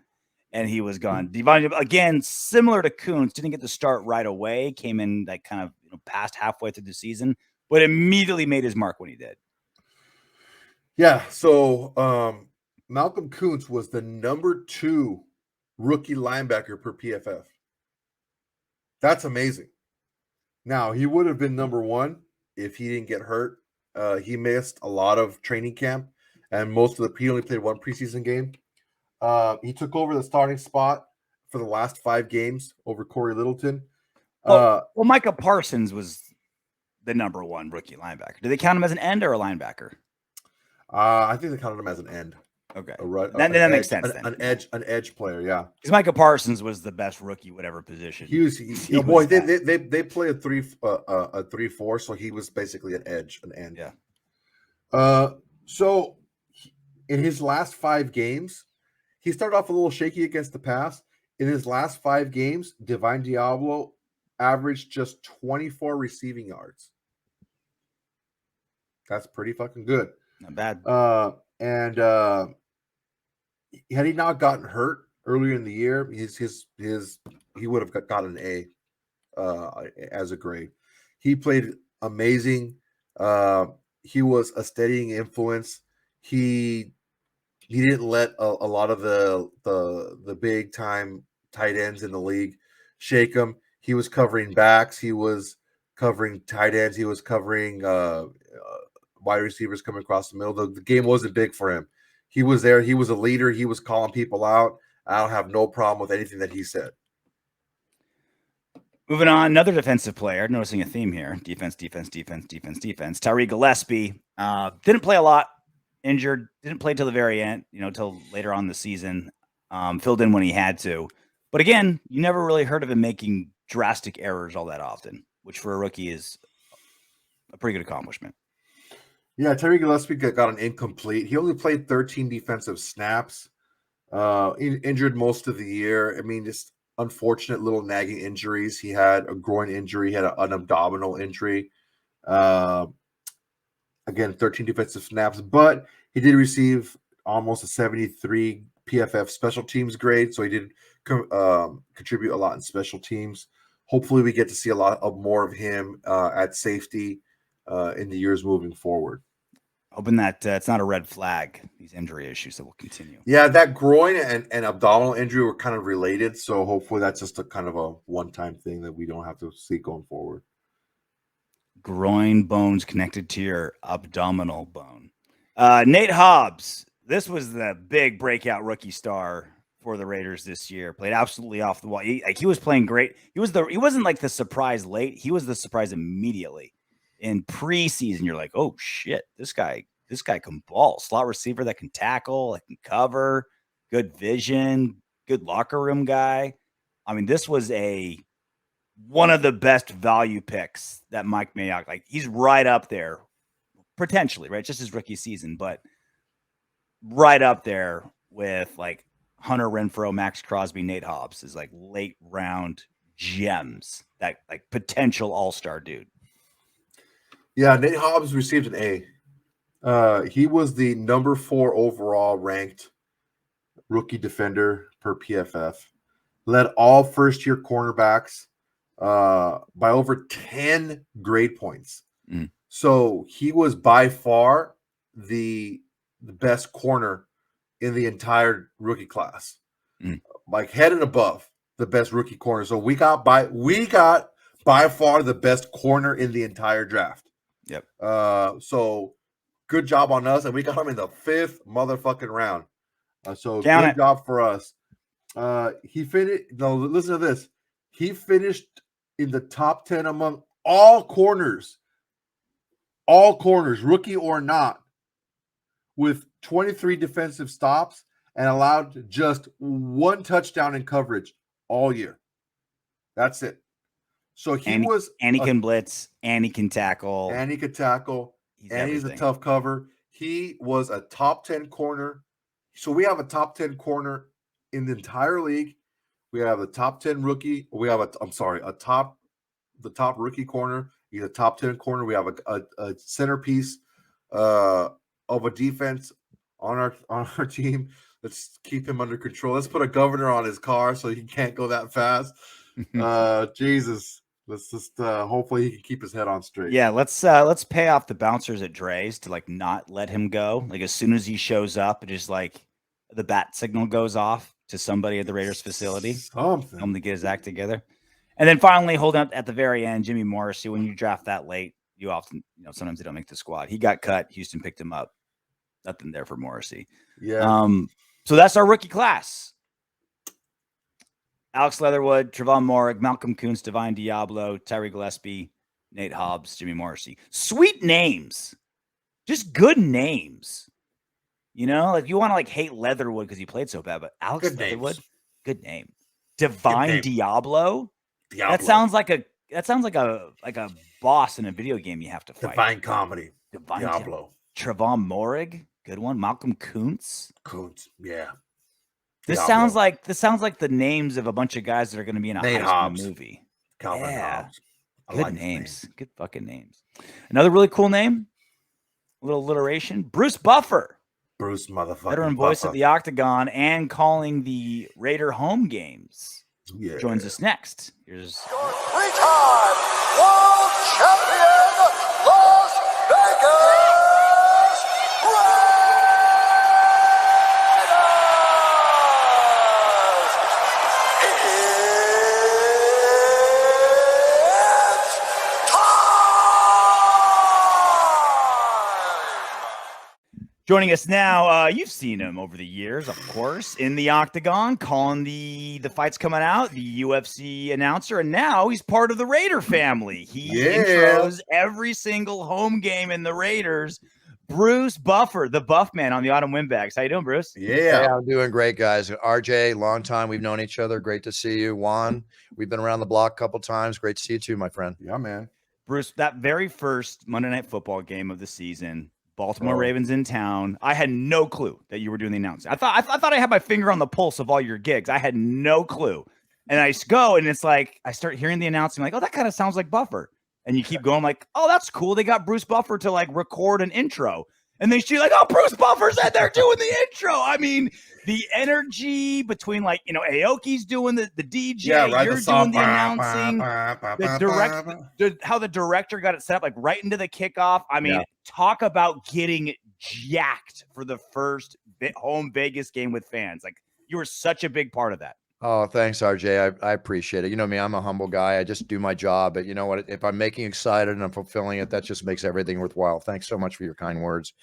and he was gone. Divine, again, similar to Kuntz, didn't get to start right away. Came in like kind of past halfway through the season, but immediately made his mark when he did. Yeah. So Malcolm Kuntz was the number 2 rookie linebacker per PFF. That's amazing. Now he would have been number 1 if he didn't get hurt. He missed a lot of training camp, and he only played 1 preseason game. He took over the starting spot for the last 5 games over Corey Littleton. Well, Micah Parsons was the number 1 rookie linebacker. Do they count him as an end or a linebacker? I think they counted him as an end. Okay, that makes sense. An edge player, yeah. Because Micah Parsons was the best rookie, whatever position. They play a 3-4, so he was basically an end. Yeah. So in his last 5 games, He started off a little shaky against the pass. In his last 5 games, Divine Diablo averaged just 24 receiving yards. That's pretty fucking good. Not bad. And had he not gotten hurt earlier in the year, he would have gotten an A as a grade. He played amazing. He was a steadying influence. He didn't let a lot of the big time tight ends in the league shake him. He was covering backs. He was covering tight ends. He was covering wide receivers coming across the middle. The game wasn't big for him. He was there. He was a leader. He was calling people out. I don't have no problem with anything that he said. Moving on, another defensive player. Noticing a theme here: defense, defense, defense, defense, defense. Tyree Gillespie didn't play a lot. Injured, didn't play till the very end, till later on in the season. Filled in when he had to. But again, you never really heard of him making drastic errors all that often, which for a rookie is a pretty good accomplishment. Yeah, Tyree Gillespie got an incomplete. He only played 13 defensive snaps. Injured most of the year. I mean, just unfortunate little nagging injuries. He had a groin injury. He had an abdominal injury. Again, 13 defensive snaps, but he did receive almost a 73 PFF special teams grade, so he did contribute a lot in special teams. Hopefully, we get to see a lot of more of him at safety in the years moving forward. Hoping that it's not a red flag, these injury issues that will continue. Yeah, that groin and abdominal injury were kind of related, so hopefully that's just a kind of a one-time thing that we don't have to see going forward. Groin bones connected to your abdominal bone. Nate Hobbs, this was the big breakout rookie star for the Raiders this year. Played absolutely off the wall. He was playing great. He wasn't like the surprise late. He was the surprise immediately. In preseason, you're like, oh shit, this guy can ball. Slot receiver that can tackle, that can cover, good vision, good locker room guy. I mean, this was one of the best value picks that Mike Mayock, like he's right up there, potentially, right? Just his rookie season, but right up there with like Hunter Renfrow, Max Crosby, Nate Hobbs is like late round gems, that like potential all-star dude. Yeah, Nate Hobbs received an A. He was the number 4 overall ranked rookie defender per PFF. Led all first-year cornerbacks by over 10 grade points. So he was by far the best corner in the entire rookie class. Like head and above the best rookie corner. So we got by far the best corner in the entire draft. Yep. So good job on us, and we got him in the 5th motherfucking round. So Count good it. job for us. He finished. No, listen to this. He finished in the top 10 among all corners, rookie or not, with 23 defensive stops and allowed just 1 touchdown in coverage all year. That's it. So he can blitz, and he can tackle, and he could tackle, he's a tough cover. He was a top 10 corner. So we have a top 10 corner in the entire league. We have a top 10 rookie. We have the top rookie corner. He's a top 10 corner. We have a centerpiece of a defense on our team. Let's keep him under control. Let's put a governor on his car so he can't go that fast. Jesus. Let's just hopefully he can keep his head on straight. Yeah, let's pay off the bouncers at Dre's to like not let him go. Like as soon as he shows up, it is like the bat signal goes off to somebody at the Raiders facility. Something. Tell him to get his act together. And then finally, holding up at the very end, Jimmy Morrissey. When you draft that late, you often, sometimes they don't make the squad. He got cut. Houston picked him up. Nothing there for Morrissey. Yeah. So that's our rookie class. Alex Leatherwood, Trevon Moehrig, Malcolm Kuntz, Divine Diablo, Tyree Gillespie, Nate Hobbs, Jimmy Morrissey. Sweet names. Just good names. Like you want to like hate Leatherwood because he played so bad, but Alex Good Leatherwood, names. good name. Divine name. Diablo. That sounds like a boss in a video game you have to fight. Divine comedy. Divine Diablo. Trevon Moehrig, good one. Malcolm Kuntz. Yeah. This Diablo. sounds like the names of a bunch of guys that are going to be in a Nate high school Hobbs. movie. Calvin Yeah. Hobbs. I Good like his name. names. Good fucking names. Another really cool name, a little alliteration, Bruce Buffer. Bruce motherfucking Veteran voice Buffer. of the Octagon and calling the Raider home games. Yeah. Joins us next. Here's Three-time world champion, Las Vegas Raiders. It's time! joining us now. You've seen him over the years, of course, in the Octagon, calling the fights coming out, the UFC announcer, and now he's part of the Raider family. He intros every single home game in the Raiders. Bruce Buffer, the Buff Man on the Autumn Windbags. How you doing, Bruce? Yeah. Hey, I'm doing great, guys. RJ, long time. We've known each other. Great to see you. Juan, we've been around the block a couple times. Great to see you too, my friend. Yeah, man. Bruce, that very first Monday Night Football game of the season, Baltimore Ravens in town. I had no clue that you were doing the announcing. I thought I had my finger on the pulse of all your gigs. I had no clue. And I go and it's like I start hearing the announcing, like, oh, that kind of sounds like Buffer. And you keep going, like, oh, that's cool. They got Bruce Buffer to like record an intro. And then she's like, oh, Bruce Buffer's in there doing the intro. I mean, the energy between, like, you know, Aoki's doing the DJ, you're doing the announcing, how the director got it set up, like right into the kickoff. I mean, talk about getting jacked for the first home Vegas game with fans. Like, you were such a big part of that. Oh, thanks, RJ. I appreciate it. You know me, I'm a humble guy. I just do my job. But you know what? If I'm making excited and I'm fulfilling it, that just makes everything worthwhile. Thanks so much for your kind words.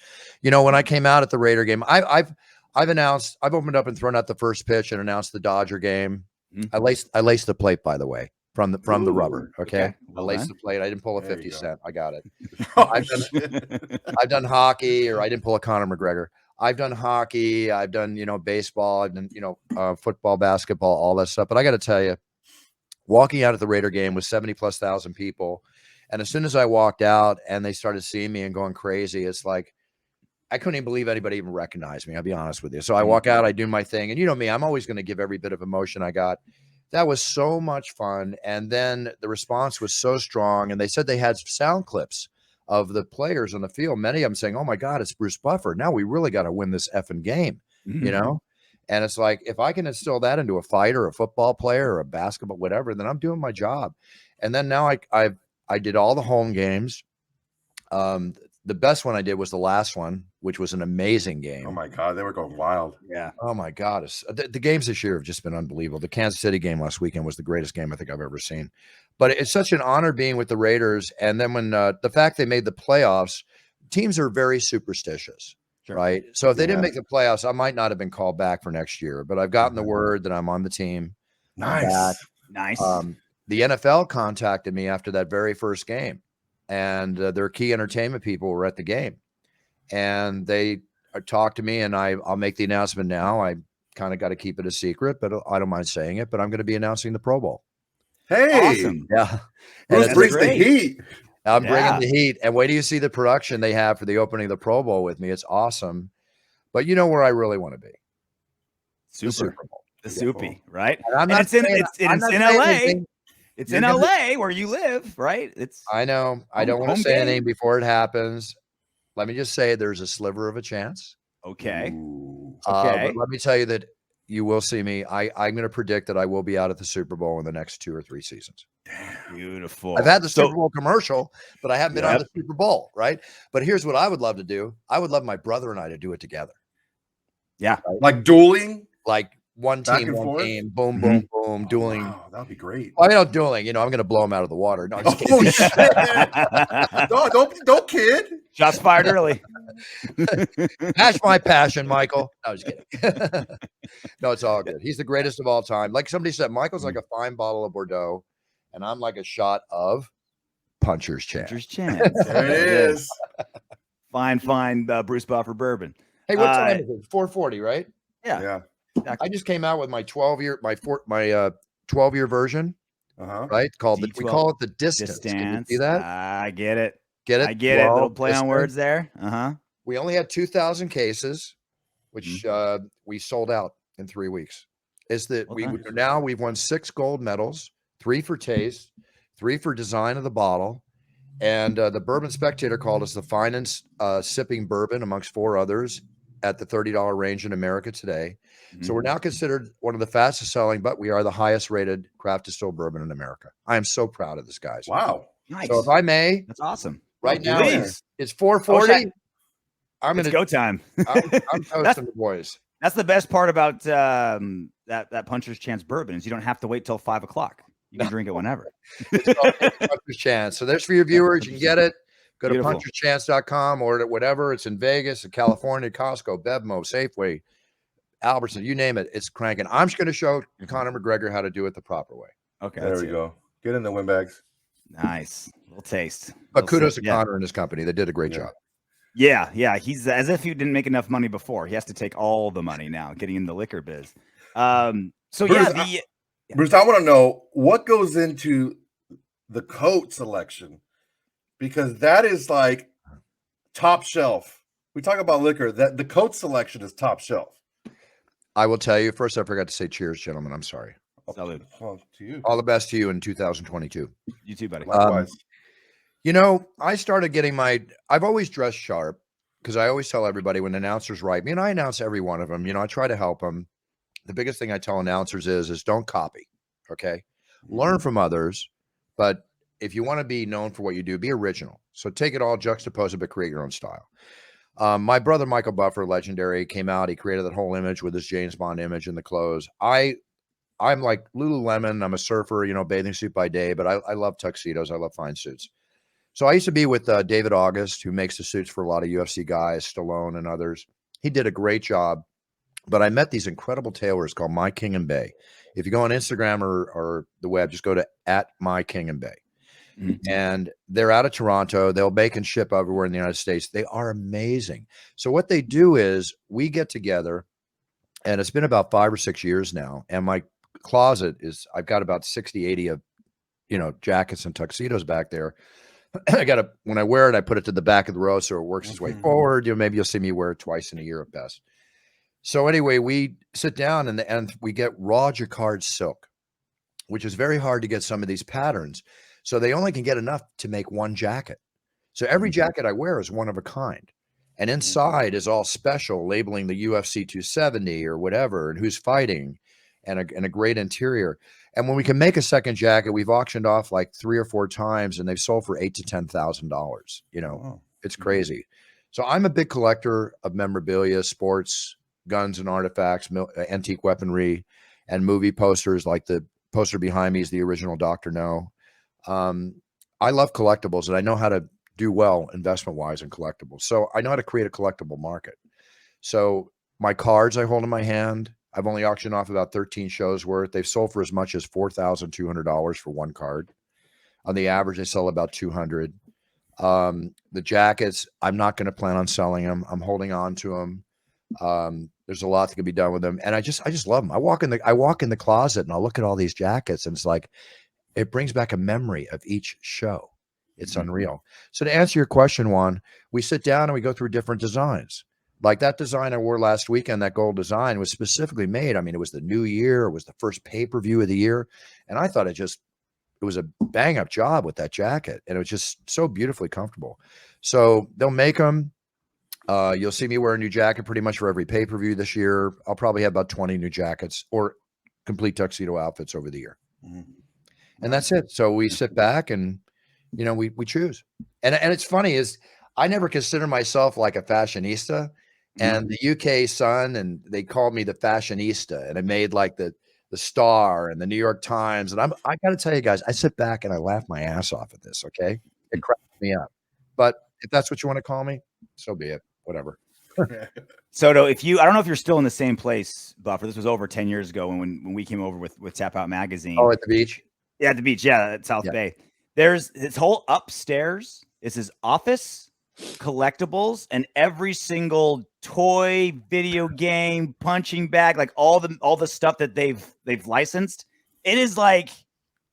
You know, when I came out at the Raider game, I've opened up and thrown out the first pitch and announced the Dodger game. Mm-hmm. I laced the plate, by the way, from the rubber. Okay. Well I laced the plate. I didn't pull a 50 cent. I got it. Oh, I've done hockey, or I didn't pull a Conor McGregor. I've done hockey. I've done, you know, baseball. I've done, you know, football, basketball, all that stuff. But I got to tell you, walking out at the Raider game with 70,000+ people, and as soon as I walked out and they started seeing me and going crazy, it's like I couldn't even believe anybody even recognized me. I'll be honest with you. So I walk out, I do my thing, and you know me, I'm always going to give every bit of emotion I got. That was so much fun, and then the response was so strong, and they said they had sound clips of the players on the field, many of them saying, oh my God, it's Bruce Buffer. Now we really got to win this effing game, you know? And it's like, if I can instill that into a fighter, a football player, or a basketball, whatever, then I'm doing my job. And then now I did all the home games. The best one I did was the last one, which was an amazing game. my God, they were going wild. Yeah. Oh my God. The games this year have just been unbelievable. The Kansas City game last weekend was the greatest game I think I've ever seen. But it's such an honor being with the Raiders. And then when the fact they made the playoffs, teams are very superstitious, right? So if they didn't make the playoffs, I might not have been called back for next year. But I've gotten the word that I'm on the team. Nice. The NFL contacted me after that very first game. And their key entertainment people were at the game. And they talked to me, and I'll make the announcement now. I kind of got to keep it a secret, but I don't mind saying it. But I'm going to be announcing the Pro Bowl. Hey, awesome. Yeah. Bruce brings the heat. I'm bringing the heat. And wait till you see the production they have for the opening of the Pro Bowl with me. It's awesome. But you know where I really want to be? The Super Bowl. The Soupy, right? And it's in LA. It's in LA where you live, right? I know. I don't want to say anything before it happens. Let me just say there's a sliver of a chance. Okay. But let me tell you that you will see me. I'm going to predict that I will be out at the Super Bowl in the next 2 or 3 seasons. Beautiful. I've had the Super Bowl commercial, but I haven't been on the Super Bowl, right? But here's what I would love to do. I would love my brother and I to do it together. Yeah. Right? Like dueling? Like one team, one game, boom, boom, boom, dueling. Wow, that would be great. Well, I mean, not dueling. You know, I'm going to blow him out of the water. No, I'm just kidding. Oh, shit. don't kid. Shots fired early. Hash my passion, Michael. No, I was kidding. No, it's all good. He's the greatest of all time. Like somebody said, Michael's like a fine bottle of Bordeaux, and I'm like a shot of Puncher's Chance. Puncher's Chance. There it is. Fine, Bruce Buffer bourbon. Hey, what time is it? 4:40, right? Yeah. I just came out with my 12-year, my 12-year version, right? We call it the Distance. Can you see that? I get it. Get it? I get it. Little play on words there. We only had 2,000 cases, which we sold out in 3 weeks. Is that Well, we've won 6 gold medals, 3 for taste, 3 for design of the bottle. And the Bourbon Spectator called us the finest sipping bourbon amongst 4 others at the $30 range in America today. So we're now considered one of the fastest selling, but we are the highest rated craft distilled bourbon in America. I am so proud of this, guys. Wow. Nice. So if I may, That's awesome. right Oh, now please. it's 4:40. It's go time. I'm toasting the boys. That's the best part about that Puncher's Chance bourbon is you don't have to wait till 5 o'clock. You can drink it whenever. It's called Puncher's Chance. So there's for your viewers. You can get it. Go to Beautiful. puncherschance.com, order it, whatever. It's in Vegas, in California, Costco, Bevmo, Safeway, Albertson, you name it. It's cranking. I'm just going to show Conor McGregor how to do it the proper way. Okay. There we go. Get in the Windbags. Nice. Little taste. But kudos to Conor and his company. They did a great job. Yeah. He's as if he didn't make enough money before. He has to take all the money now, getting in the liquor biz. So Bruce, Bruce, I want to know what goes into the coat selection, because that is like top shelf. We talk about liquor, that the coat selection is top shelf. I will tell you first, I forgot to say cheers, gentlemen. I'm sorry. Salud. Oh, to you. All the best to you in 2022. You too, buddy. Likewise. I started getting I've always dressed sharp because I always tell everybody when announcers write me, and I announce every one of them, I try to help them. The biggest thing I tell announcers is don't copy. Okay. Learn from others. But if you want to be known for what you do, be original. So take it all, juxtapose it, but create your own style. My brother, Michael Buffer, legendary, came out. He created that whole image with his James Bond image in the clothes. I'm like Lululemon. I'm a surfer, bathing suit by day, but I love tuxedos. I love fine suits. So I used to be with David August, who makes the suits for a lot of UFC guys, Stallone and others. He did a great job, but I met these incredible tailors called My King and Bay. If you go on Instagram or the web, just go to @MyKingandBay. And they're out of Toronto. They'll bake and ship everywhere in the United States. They are amazing. So what they do is we get together, and it's been about 5 or 6 years now. And my closet I've got about 60, 80 of, jackets and tuxedos back there. When I wear it, I put it to the back of the row so it works its way forward. Maybe you'll see me wear it twice in a year at best. So anyway, we sit down and we get raw jacquard silk, which is very hard to get some of these patterns. So they only can get enough to make one jacket. So every jacket I wear is one of a kind. And inside is all special, labeling the UFC 270 or whatever, and who's fighting, and a great interior. And when we can make a second jacket, we've auctioned off like 3 or 4 times, and they've sold for $8,000 to $10,000. Wow. It's crazy. So I'm a big collector of memorabilia, sports, guns and artifacts, antique weaponry, and movie posters. Like the poster behind me is the original Dr. No. I love collectibles, and I know how to do well investment-wise in collectibles. So I know how to create a collectible market. So my cards I hold in my hand, I've only auctioned off about 13 shows worth. They've sold for as much as $4,200 for one card. On the average, they sell about 200. The jackets, I'm not going to plan on selling them. I'm holding on to them. There's a lot that can be done with them, and I just love them. I walk in the closet and I'll look at all these jackets, and it's like it brings back a memory of each show. It's unreal. So to answer your question, Juan, we sit down and we go through different designs. Like that design I wore last weekend, that gold design was specifically made. I mean, it was the new year. It was the first pay-per-view of the year. And I thought it was a bang-up job with that jacket. And it was just so beautifully comfortable. So they'll make them. You'll see me wear a new jacket pretty much for every pay-per-view this year. I'll probably have about 20 new jackets or complete tuxedo outfits over the year. And that's it. So we sit back and, we choose. And it's funny is I never consider myself like a fashionista. And the UK Sun, and they called me the fashionista, and I made like the Star and the New York Times. And I got to tell you guys, I sit back and I laugh my ass off at this. Okay. It cracks me up. But if that's what you want to call me, so be it. Whatever. Soto, I don't know if you're still in the same place, Buffer. This was over 10 years ago when we came over with Tap Out Magazine. Oh, at the beach? Yeah, at the beach. Yeah, at South Bay. There's this whole upstairs. It's his office, collectibles, and every single toy, video game, punching bag, like all the stuff that they've licensed. It's like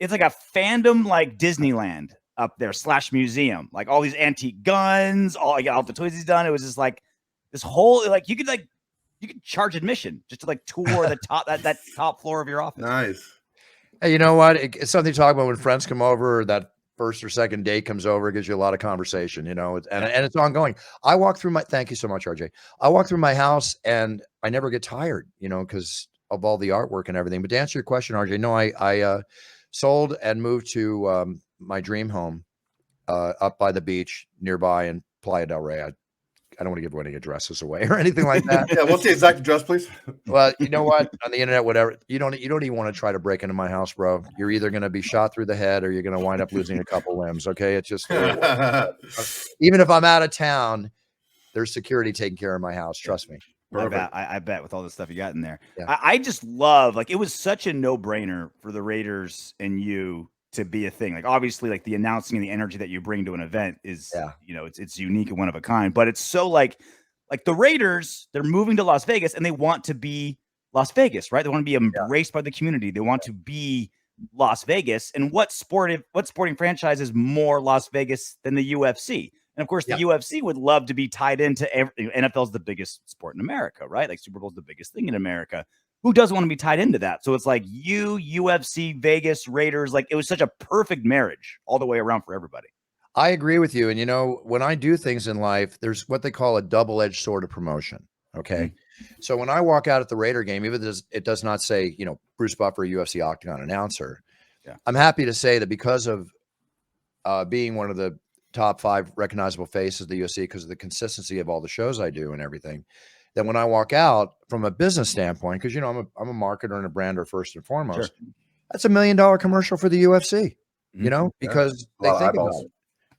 a fandom like Disneyland up there / museum, like all these antique guns, all the toys he's done. It was just like this whole, like you could like you could charge admission just to like tour the top that top floor of your office. Nice. Hey, you know what? It's something to talk about when friends come over, or that first or second date comes over. It gives you a lot of conversation, you know, and it's ongoing. I walk through thank you so much, RJ. I walk through my house and I never get tired, you know, because of all the artwork and everything. But to answer your question, RJ, no, I sold and moved to my dream home up by the beach nearby in Playa del Rey. I don't want to give any addresses away or anything like that. Yeah, what's the exact address, please? Well, you know what? On the internet, whatever. You don't even want to try to break into my house, bro. You're either going to be shot through the head or you're going to wind up losing a couple limbs. Okay, it's just even if I'm out of town, there's security taking care of my house. Trust me. I bet with all the stuff you got in there. Yeah. I just love, like, it was such a no-brainer for the Raiders and you to be a thing. Like, obviously, like, the announcing and the energy that you bring to an event is, you know, it's unique and one of a kind. But it's so like the Raiders, they're moving to Las Vegas and they want to be Las Vegas, right? They want to be embraced by the community. They want to be Las Vegas. And what sporting franchise is more Las Vegas than the UFC? And of course, the UFC would love to be tied into NFL's the biggest sport in America, right? Like Super Bowl's the biggest thing in America. Who doesn't want to be tied into that? So it's like UFC, Vegas, Raiders. Like, it was such a perfect marriage all the way around for everybody. I agree with you. And, you know, when I do things in life, there's what they call a double-edged sword of promotion. Okay. So when I walk out at the Raider game, even if it does not say, you know, Bruce Buffer, UFC Octagon announcer, I'm happy to say that because of being one of the top 5 recognizable faces of the UFC, because of the consistency of all the shows I do and everything, that when I walk out from a business standpoint, because, you know, I'm a marketer and a brander first and foremost, that's $1 million commercial for the UFC, you know, because they think about it,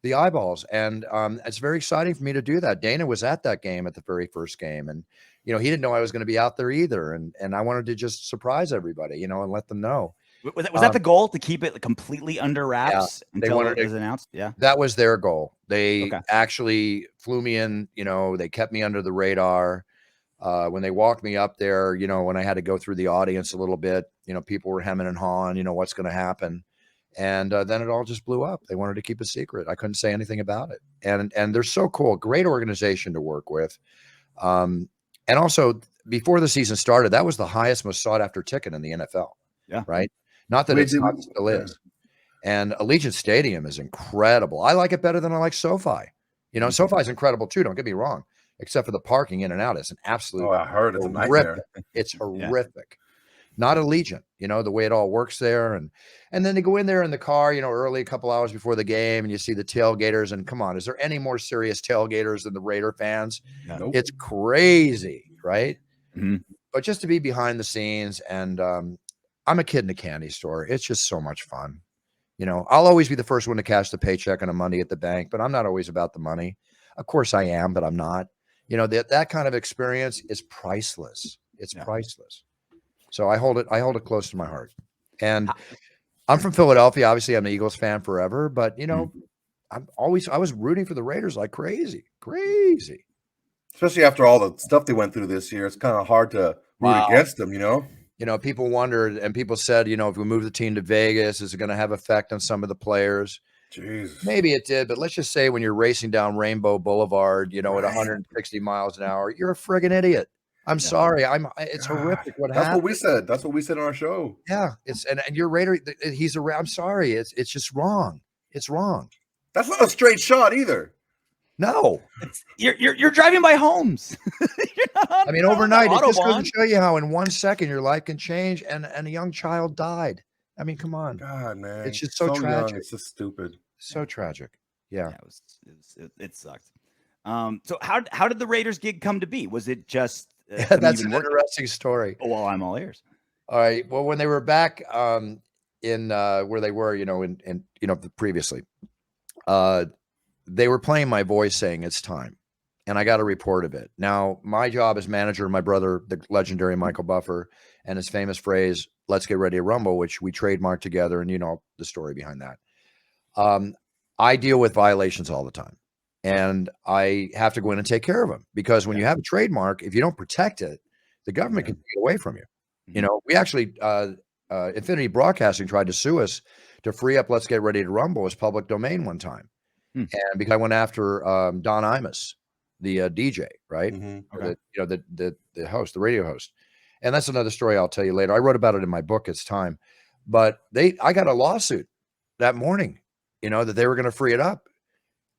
the eyeballs. And it's very exciting for me to do that. Dana was at that game, at the very first game. And, you know, he didn't know I was going to be out there either. And I wanted to just surprise everybody, you know, and let them know. Was that the goal, to keep it completely under wraps until it was announced? Yeah, that was their goal. They actually flew me in, you know, they kept me under the radar. When they walked me up there, you know, when I had to go through the audience a little bit, you know, people were hemming and hawing, you know, what's going to happen. And then it all just blew up. They wanted to keep a secret. I couldn't say anything about it. And they're so cool. Great organization to work with. And also, before the season started, that was the highest, most sought after ticket in the NFL. Yeah. Right. Not that it still is. And Allegiant Stadium is incredible. I like it better than I like SoFi. You know, SoFi is incredible too. Don't get me wrong. Except for the parking in and out. It's an absolute I heard it's a nightmare. It's horrific. Not Allegiant, you know, the way it all works there. And then they go in there in the car, you know, early, a couple hours before the game, and you see the tailgaters. And come on, is there any more serious tailgaters than the Raider fans? Nope. It's crazy, right? But just to be behind the scenes, and I'm a kid in a candy store. It's just so much fun. You know, I'll always be the first one to cash the paycheck on a Monday at the bank, but I'm not always about the money. Of course I am, but I'm not. You know, that kind of experience is priceless. It's priceless. So I hold it close to my heart. And I'm from Philadelphia. Obviously, I'm an Eagles fan forever, but, you know, I was rooting for the Raiders like crazy. Especially after all the stuff they went through this year. It's kind of hard to root against them, you know? You know, people wondered, and people said, you know, if we move the team to Vegas, is it going to have effect on some of the players? Jesus. Maybe it did, but let's just say when you're racing down Rainbow Boulevard, you know, at 160 miles an hour, you're a friggin' idiot. I'm sorry. It's horrific what happened. That's what we said. That's what we said on our show. Yeah. And your Raider, I'm sorry. It's just wrong. It's wrong. That's not a straight shot either. No. You're driving by homes. I mean, overnight, it just goes to show you how in 1 second your life can change, and a young child died. I mean, come on. God, man. It's just so tragic. Young. It's just stupid. So tragic. Yeah. It sucked. So how did the Raiders gig come to be? Was it just that's an interesting story. Oh, well, I'm all ears. All right. Well, when they were back in where they were, you know, in you know, previously, they were playing my voice saying it's time. And I got a report of it. Now, my job as manager, my brother, the legendary Michael Buffer, and his famous phrase, "Let's get ready to rumble," which we trademarked together. And you know the story behind that. I deal with violations all the time. And I have to go in and take care of them, because when you have a trademark, if you don't protect it, the government can take it away from you. You know, we actually, Infinity Broadcasting tried to sue us to free up "Let's Get Ready to Rumble" as public domain one time. And because I went after Don Imus, the DJ, right? Mhm. Or Okay. the host, the radio host. And that's another story I'll tell you later. I wrote about it in my book. It's time. But I got a lawsuit that morning, that they were going to free it up.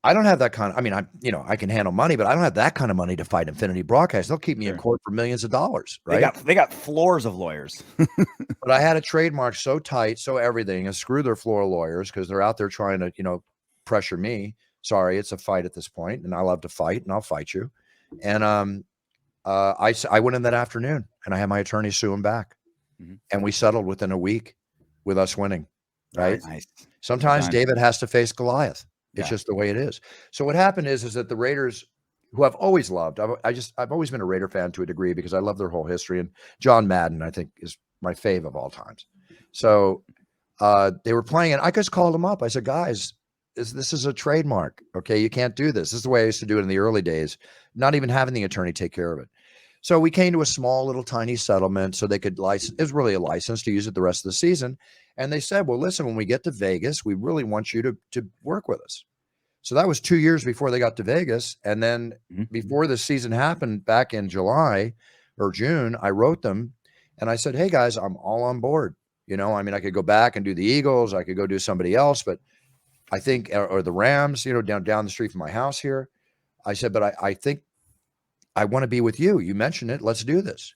I don't have that kind of, I mean, I can handle money, but I don't have that kind of money to fight Infinity Broadcast. They'll keep me in Sure. court for millions of dollars, right? They got floors of lawyers. But I had a trademark so tight, so everything, and screw their floor lawyers because they're out there trying to, pressure me. Sorry, it's a fight at this point, and I love to fight, and I'll fight you. And I went in that afternoon, and I had my attorney sue him back, and we settled within a week with us winning. Right? Nice. Sometimes Done. David has to face Goliath. It's Yeah. just the way it is. So what happened is that the Raiders, who I've always loved, I've always been a Raider fan to a degree because I love their whole history. And John Madden, I think, is my fave of all times. So they were playing, and I just called them up. I said, guys, this is a trademark. Okay, you can't do this. This is the way I used to do it in the early days, not even having the attorney take care of it. So we came to a small little tiny settlement so they could license. It was really a license to use it the rest of the season. And they said, well, listen, when we get to Vegas, we really want you to work with us. So that was 2 years before they got to Vegas. And then before the season happened back in July or June, I wrote them and I said, hey guys, I'm all on board. I could go back and do the Eagles. I could go do somebody else, but I think, or the Rams, down the street from my house here. I said, but I think I want to be with you. You mentioned it. Let's do this.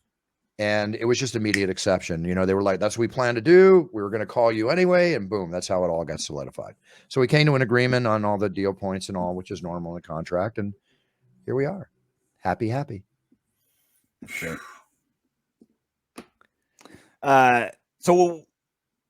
And it was just immediate exception. They were like, that's what we plan to do. We were going to call you anyway. And boom, that's how it all got solidified. So we came to an agreement on all the deal points and all, which is normal in a contract. And here we are. Happy. Sure. So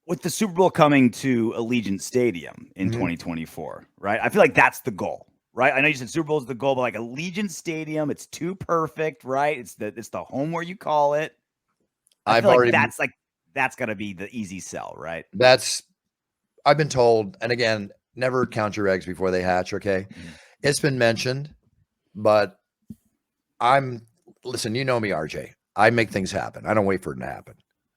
with the Super Bowl coming to Allegiant Stadium in 2024, right? I feel like that's the goal. Right. I know you said Super Bowl is the goal, but like Allegiant Stadium, it's too perfect, right? It's the home where you call it. That's got to be the easy sell, right? I've been told, and again, never count your eggs before they hatch. Okay. It's been mentioned, but listen, you know me, RJ. I make things happen. I don't wait for it to happen.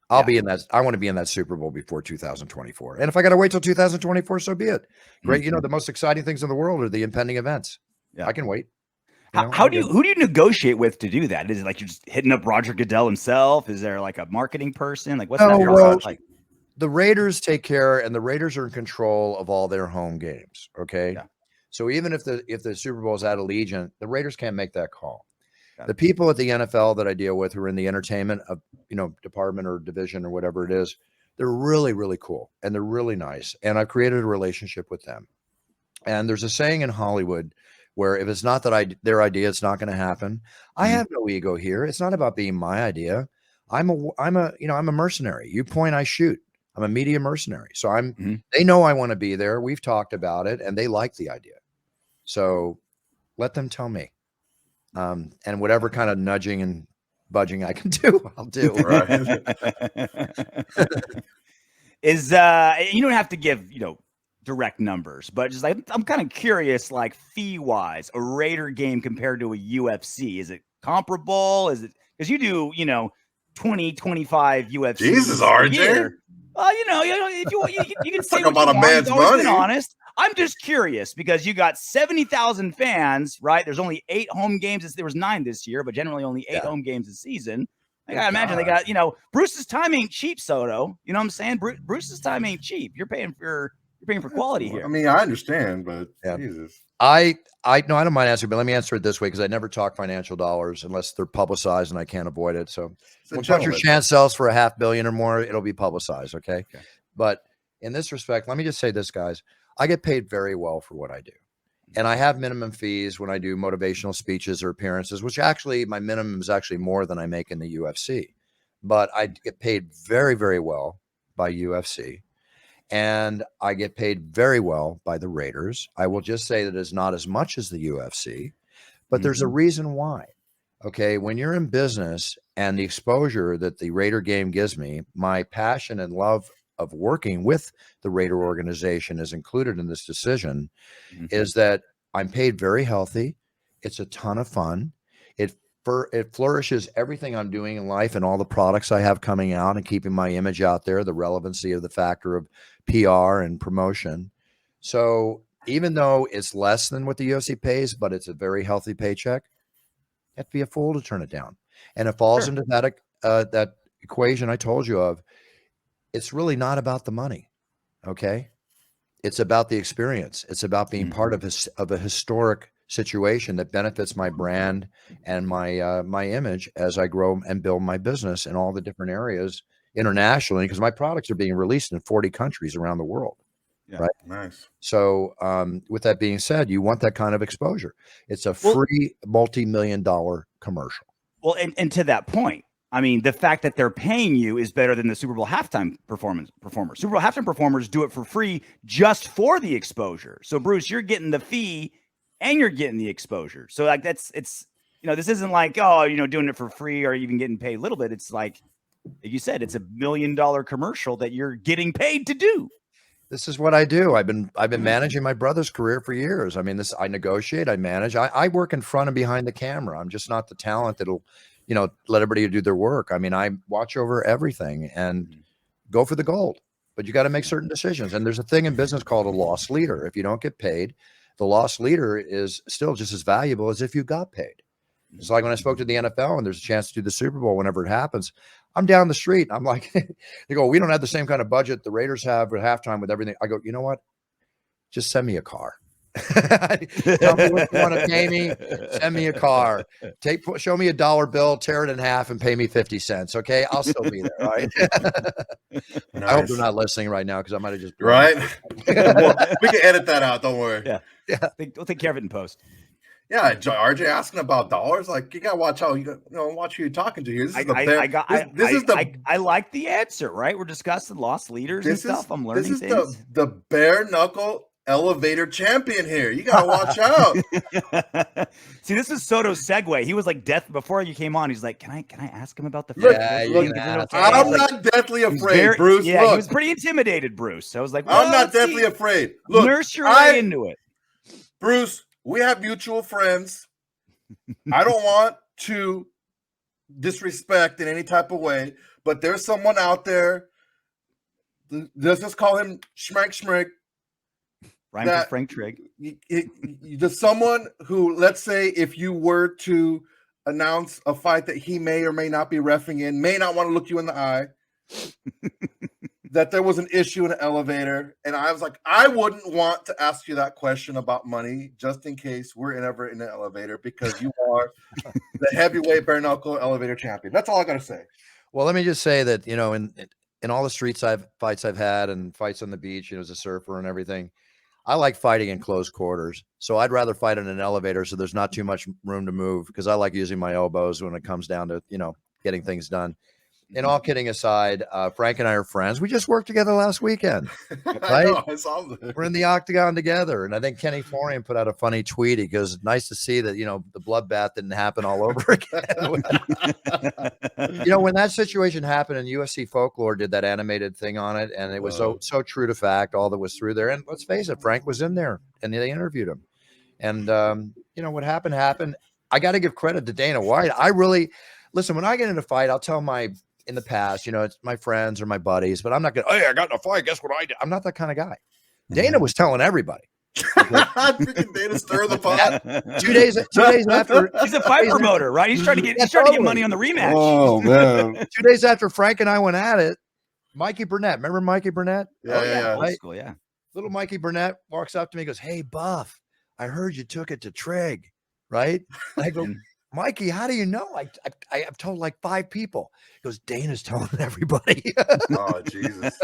I'll be in that. I want to be in that Super Bowl before 2024. And if I got to wait till 2024, so be it. Great. The most exciting things in the world are the impending events. Yeah. I can wait. Who do you negotiate with to do that? Is it like you're just hitting up Roger Goodell himself? Is there like a marketing person? Like what's that process like? The Raiders take care, and the Raiders are in control of all their home games. Okay. Yeah. So even if the Super Bowl is at Allegiant, the Raiders can't make that call. The people at the NFL that I deal with who are in the entertainment of, department or division or whatever it is, they're really, really cool and they're really nice. And I've created a relationship with them. And there's a saying in Hollywood where if it's not their idea, it's not going to happen. I have no ego here. It's not about being my idea. I'm a mercenary. You point, I shoot. I'm a media mercenary. So they know I want to be there. We've talked about it and they like the idea. So let them tell me. And whatever kind of nudging and budging I can do, I'll do. Right. You don't have to give, direct numbers, but just like, I'm kind of curious, like fee wise, a Raider game compared to a UFC, is it comparable? Is it, because you do, 20, 25 UFC. Jesus, RJ. Here. Well, if you can say talk about a man's money. Honest. I'm just curious because you got 70,000 fans, right? There's only 8 home games. There was 9 this year, but generally only 8 home games a season. I gotta imagine they got, Bruce's time ain't cheap, Soto. You know what I'm saying? Bruce's time ain't cheap. You're paying for quality here. I mean, I understand, but Jesus. I don't mind answering, but let me answer it this way because I never talk financial dollars unless they're publicized and I can't avoid it. So when Puncher Chance sells for $500 million or more, it'll be publicized. Okay. But in this respect, let me just say this, guys. I get paid very well for what I do. And I have minimum fees when I do motivational speeches or appearances, which actually my minimum is actually more than I make in the UFC. But I get paid very, very well by UFC. And I get paid very well by the Raiders. I will just say that it's not as much as the UFC, but there's a reason why. Okay, when you're in business and the exposure that the Raider game gives me, my passion and love of working with the Raider organization is included in this decision, is that I'm paid very healthy. It's a ton of fun. It flourishes everything I'm doing in life and all the products I have coming out and keeping my image out there, the relevancy of the factor of PR and promotion. So even though it's less than what the UFC pays, but it's a very healthy paycheck, you have to be a fool to turn it down. And it falls into that equation I told you of. It's really not about the money. Okay. It's about the experience. It's about being part of a historic situation that benefits my brand and my image as I grow and build my business in all the different areas internationally, because my products are being released in 40 countries around the world. Yeah. Right. Nice. So with that being said, you want that kind of exposure. It's a free multi-million-dollar commercial. Well, and to that point, I mean, the fact that they're paying you is better than the Super Bowl halftime performers. Super Bowl halftime performers do it for free just for the exposure. So, Bruce, you're getting the fee and you're getting the exposure. So, like, it's this isn't like, oh, doing it for free or even getting paid a little bit. It's like you said, it's $1 million commercial that you're getting paid to do. This is what I do. I've been managing my brother's career for years. I mean, I negotiate, I manage. I work in front and behind the camera. I'm just not the talent that'll, let everybody do their work. I mean, I watch over everything and go for the gold, but you got to make certain decisions. And there's a thing in business called a loss leader. If you don't get paid, the loss leader is still just as valuable as if you got paid. It's like when I spoke to the NFL and there's a chance to do the Super Bowl whenever it happens. I'm down the street. I'm like, they go, we don't have the same kind of budget the Raiders have at halftime with everything. I go, you know what? Just send me a car. Tell me what you want to pay me. Send me a car. Show me $1 bill, tear it in half, and pay me 50 cents. Okay, I'll still be there. Right. Nice. I hope they're not listening right now because I might have just right. Well, we can edit that out. Don't worry. Yeah. We'll take care of it in post. Yeah, RJ asking about dollars. Like, you gotta watch how watch who you're talking to here. This is I like the answer. Right, we're discussing lost leaders and stuff. I'm learning things. This is the bare knuckle elevator champion here. You gotta watch out. See, this is Soto's segue. He was like death before you came on. He's like, can I ask him about the? I'm not deathly afraid, Bruce. Yeah, he was pretty intimidated, Bruce. I was like, I'm not deathly afraid. Look, nurse your way into it, Bruce. We have mutual friends. I don't want to disrespect in any type of way, but there's someone out there. Let's just call him Schmink. Rhymes with Frank Trigg. There's someone who, let's say, if you were to announce a fight that he may or may not be reffing in, may not want to look you in the eye, that there was an issue in an elevator. And I was like, I wouldn't want to ask you that question about money just in case we're ever in an elevator, because you are the heavyweight bare knuckle elevator champion. That's all I got to say. Well, let me just say that, in all the street fights I've had and fights on the beach, as a surfer and everything, I like fighting in close quarters. So I'd rather fight in an elevator so there's not too much room to move, because I like using my elbows when it comes down to, getting things done. And all kidding aside, Frank and I are friends. We just worked together last weekend, right? I saw that. We're in the octagon together. And I think Kenny Florian put out a funny tweet. He goes, nice to see that, the bloodbath didn't happen all over again. When that situation happened and UFC Folklore did that animated thing on it, and it was so true to fact, all that was through there. And let's face it, Frank was in there and they interviewed him. And, what happened. I got to give credit to Dana White. Listen, when I get in a fight, I'll tell in the past, it's my friends or my buddies, but I'm not going to, hey, I got in a fight. Guess what I did? I'm not that kind of guy. Dana was telling everybody. Freaking Dana stir the pot. 2 days after. He's a fight promoter, right? He's trying to get money on the rematch. Oh, man. 2 days after Frank and I went at it, Mikey Burnett, remember Mikey Burnett? Yeah. Right? Cool, yeah. Little Mikey Burnett walks up to me and goes, hey, Buff, I heard you took it to Trigg, right? And I go, Mikey, how do you know? I've told like 5 people. He goes, Dana's telling everybody. Oh, Jesus.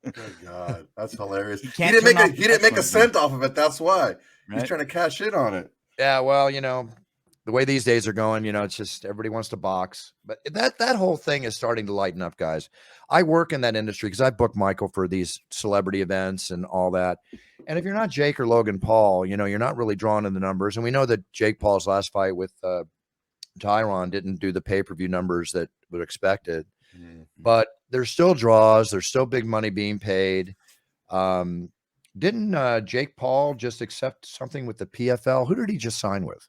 Good God. That's hilarious. He didn't make a cent off of it. That's why. Right? He's trying to cash in on it. Yeah, well, the way these days are going, it's just everybody wants to box. But that whole thing is starting to lighten up, guys. I work in that industry because I book Michael for these celebrity events and all that. And if you're not Jake or Logan Paul, you're not really drawn in the numbers. And we know that Jake Paul's last fight with Tyron didn't do the pay-per-view numbers that were expected. Mm-hmm. But there's still draws. There's still big money being paid. Didn't Jake Paul just accept something with the PFL? Who did he just sign with?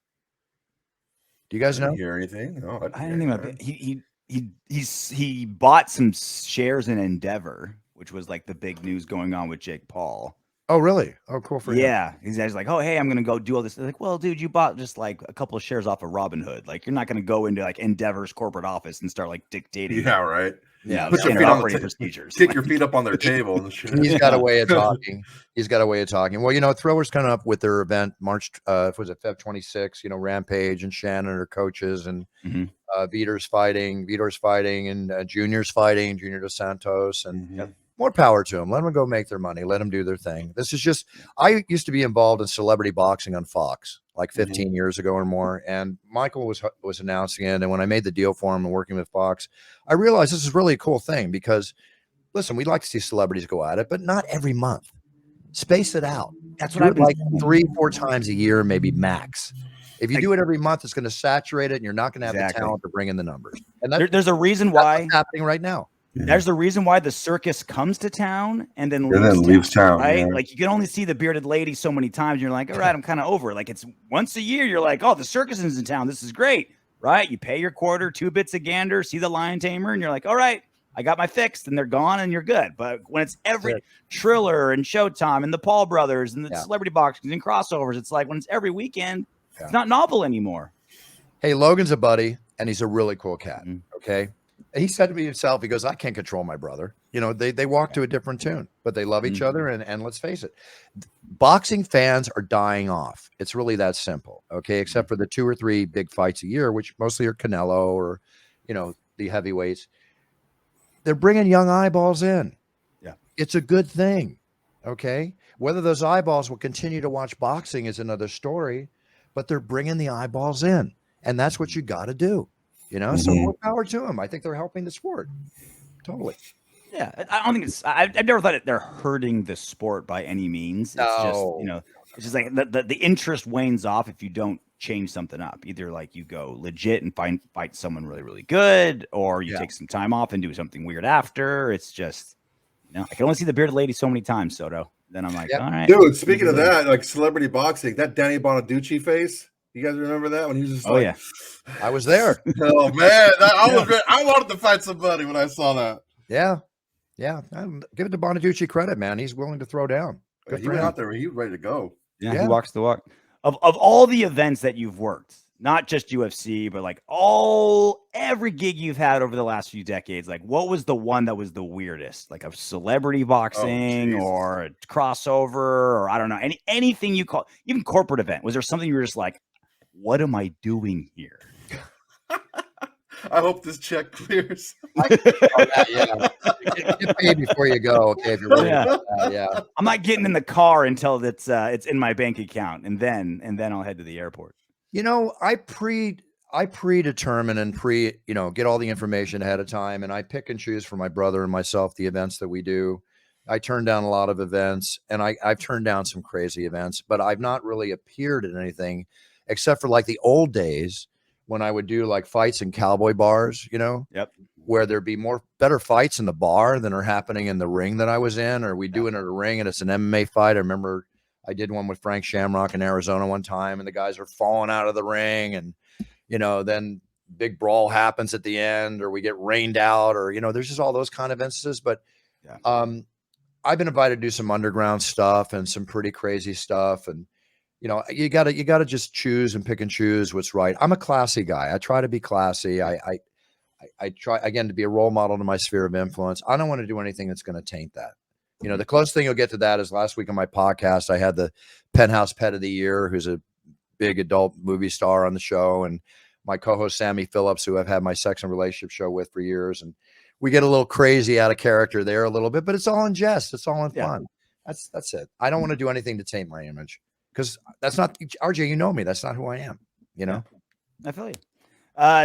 Do you guys know? Hear anything? No, I didn't even. He bought some shares in Endeavor, which was like the big news going on with Jake Paul. Oh, really? Oh, cool for him. Yeah, he's like, oh, hey, I'm gonna go do all this. They're like, well, dude, you bought just like a couple of shares off of Robinhood. Like, you're not gonna go into like Endeavor's corporate office and start like dictating. Yeah, right. Yeah, Put your standard feet on the operating ta- procedures. Kick your feet up on their table. And shit. He's got a way of talking. He's got a way of talking. Well, Thriller's coming up with their event March. Was it Feb 26? Rampage and Shannon are coaches, and Mhm. Vitor's fighting, and Junior's fighting, Junior Dos Santos, and Mhm. more power to them. Let them go make their money. Let them do their thing. This is just. I used to be involved in celebrity boxing on Fox like 15 years ago or more, and Michael was announcing it. And when I made the deal for him and working with Fox, I realized this is really a cool thing because, listen, we'd like to see celebrities go at it, but not every month. Space it out. That's Do what I've it been like saying. 3-4 times a year, maybe max. If you do it every month, it's going to saturate it, and you're not going to have the Exactly. talent to bring in the numbers. And There's a reason that's why what's happening right now. There's the reason why the circus comes to town and then leaves town, right? yeah. Like, you can only see the bearded lady so many times. And you're like, all right, I'm kind of over it. Like, it's once a year. You're like, oh, the circus is in town. This is great, right? You pay your quarter, 2 bits a gander, see the lion tamer, and you're like, all right, I got my fix, and they're gone, and you're good. But when it's every Triller and Showtime and the Paul Brothers and the celebrity boxing and crossovers, it's like when it's every weekend, it's not novel anymore. Hey, Logan's a buddy, and he's a really cool cat. Okay. He said to me himself, he goes, I can't control my brother. They walk to a different tune, but they love each other. And let's face it, boxing fans are dying off. It's really that simple. Okay. Except for the 2 or 3 big fights a year, which mostly are Canelo or, the heavyweights. They're bringing young eyeballs in. Yeah. It's a good thing. Okay. Whether those eyeballs will continue to watch boxing is another story, but they're bringing the eyeballs in. And that's what you got to do. So more power to them. I think they're helping the sport. Totally. Yeah, I don't think I've never thought they're hurting the sport by any means. It's just, it's just like the interest wanes off if you don't change something up. Either like you go legit and fight someone really, really good, or you take some time off and do something weird after. It's just, I can only see the bearded lady so many times, Soto. Then I'm like, all right. Dude, speaking of that, like celebrity boxing, that Danny Bonaducci face. You guys remember that when he was just yeah, I was there. Oh man, I wanted to fight somebody when I saw that. Yeah. Give it to Bonaducci credit, man. He's willing to throw down. He went out there. He was ready to go. Yeah, he walks the walk. Of all the events that you've worked, not just UFC, but like every gig you've had over the last few decades, like what was the one that was the weirdest? Like a celebrity boxing or a crossover, or I don't know, anything you call, even corporate event. Was there something you were just like, what am I doing here? I hope this check clears. Get paid before you go, okay? If you're really I'm not getting in the car until it's in my bank account, and then I'll head to the airport. I predetermine and get all the information ahead of time, and I pick and choose for my brother and myself the events that we do. I turn down a lot of events, and I've turned down some crazy events, but I've not really appeared at anything except for like the old days when I would do like fights in cowboy bars, where there'd be better fights in the bar than are happening in the ring that I was in, or we do it in a ring and it's an MMA fight. I remember I did one with Frank Shamrock in Arizona one time, and the guys are falling out of the ring, and then big brawl happens at the end, or we get rained out, or there's just all those kind of instances. But I've been invited to do some underground stuff and some pretty crazy stuff, and you gotta just choose and pick and choose what's right. I'm a classy guy. I try to be classy. I try, again, to be a role model to my sphere of influence. I don't want to do anything that's going to taint that. The closest thing you'll get to that is last week on my podcast, I had the Penthouse Pet of the Year, who's a big adult movie star on the show, and my co-host Sammy Phillips, who I've had my sex and relationship show with for years. And we get a little crazy out of character there a little bit, but it's all in jest. It's all in fun. That's it. I don't want to do anything to taint my image, because that's not, RJ, you know me. That's not who I am, I feel you.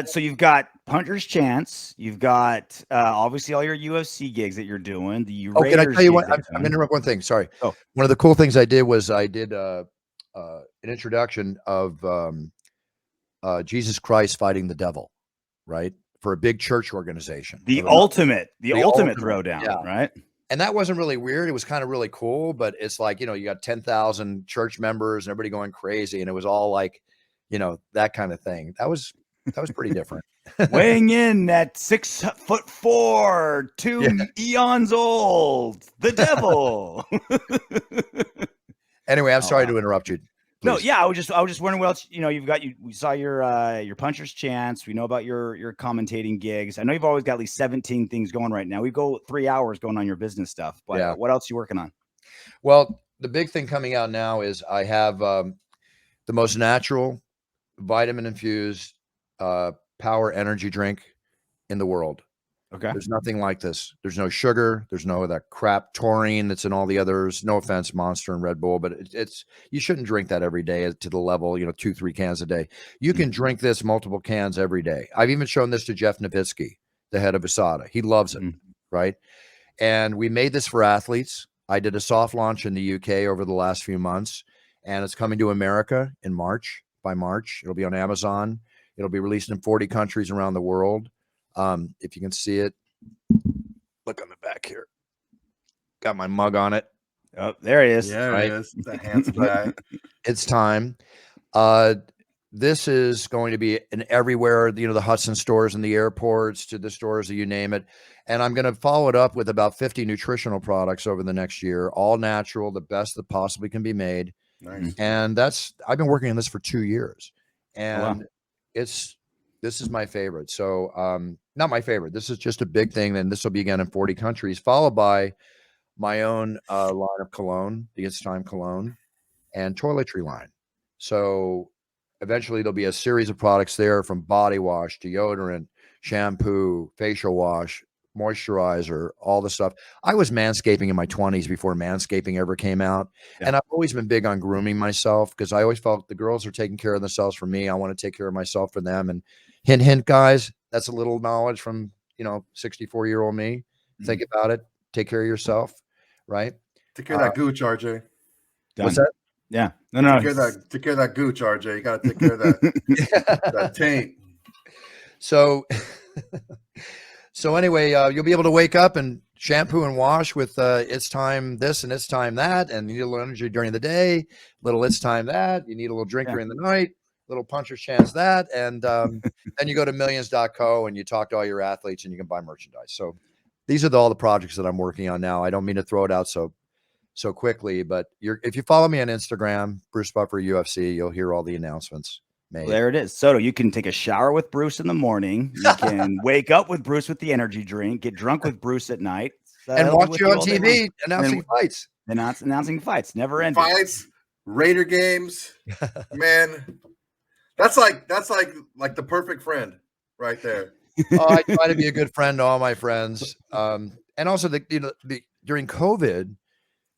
So you've got Puncher's Chance. You've got obviously all your UFC gigs that you're doing. The Raiders. Can I tell you what? I'm going to interrupt one thing. Sorry. Oh. One of the cool things I did was I did an introduction of Jesus Christ fighting the devil, right? For a big church organization. The ultimate throwdown, right? And that wasn't really weird. It was kind of really cool, but it's like, you got 10,000 church members and everybody going crazy. And it was all like, that kind of thing. That was pretty different. Weighing in at 6'4", 2 eons old, the devil. Anyway, I'm Oh, sorry wow. to interrupt you. No, Please. yeah, I was just wondering what else, we saw your puncher's chance. We know about your commentating gigs. I know you've always got at least 17 things going right now. We go 3 hours going on your business stuff, but Yeah. what else are you working on? Well, the big thing coming out now is I have the most natural vitamin infused power energy drink in the world. Okay. There's nothing like this. There's no sugar. There's no that crap taurine that's in all the others. No offense, Monster and Red Bull, but it's you shouldn't drink that every day to the level, 2-3 cans a day. You can drink this multiple cans every day. I've even shown this to Jeff Nowitzki, the head of USADA. He loves it, right? And we made this for athletes. I did a soft launch in the UK over the last few months, and it's coming to America in March. By March, it'll be on Amazon. It'll be released in 40 countries around the world. If you can see it, look on the back here. Got my mug on it. Oh, there he is. Yeah, Right? it is. The handsome guy. It's time. This is going to be in everywhere, the Hudson stores and the airports to the stores, you name it. And I'm going to follow it up with about 50 nutritional products over the next year, all natural, the best that possibly can be made. Nice. And I've been working on this for 2 years, and wow. this is my favorite. So, not my favorite. This is just a big thing. And this will be again in 40 countries, followed by my own line of cologne, the It's Time cologne, and toiletry line. So eventually there'll be a series of products there, from body wash, deodorant, shampoo, facial wash, moisturizer, all the stuff. I was manscaping in my 20s before manscaping ever came out. Yeah. And I've always been big on grooming myself, because I always felt the girls are taking care of themselves for me. I want to take care of myself for them. And hint, hint, guys, that's a little knowledge from, 64-year-old me. Think about it. Take care of yourself, right? Take care of that gooch, RJ. Done. What's that? Yeah. No. Take care of that gooch, RJ. You got to take care of that that taint. So anyway, you'll be able to wake up and shampoo and wash with It's Time this and It's Time that, and you need a little energy during the day, little It's Time that, you need a little drink during the night, little puncher's chance that, and then you go to millions.co and you talk to all your athletes and you can buy merchandise. So these are all the projects that I'm working on now. I don't mean to throw it out so quickly, but if you follow me on Instagram, Bruce Buffer UFC, you'll hear all the announcements made. Well, there it is. Soto, you can take a shower with Bruce in the morning. You can wake up with Bruce with the energy drink, get drunk with Bruce at night, and watch you on TV announcing fights. Announcing fights, never ending. Fights, Raider games, man. That's like the perfect friend right there. I try to be a good friend to all my friends. And also during COVID,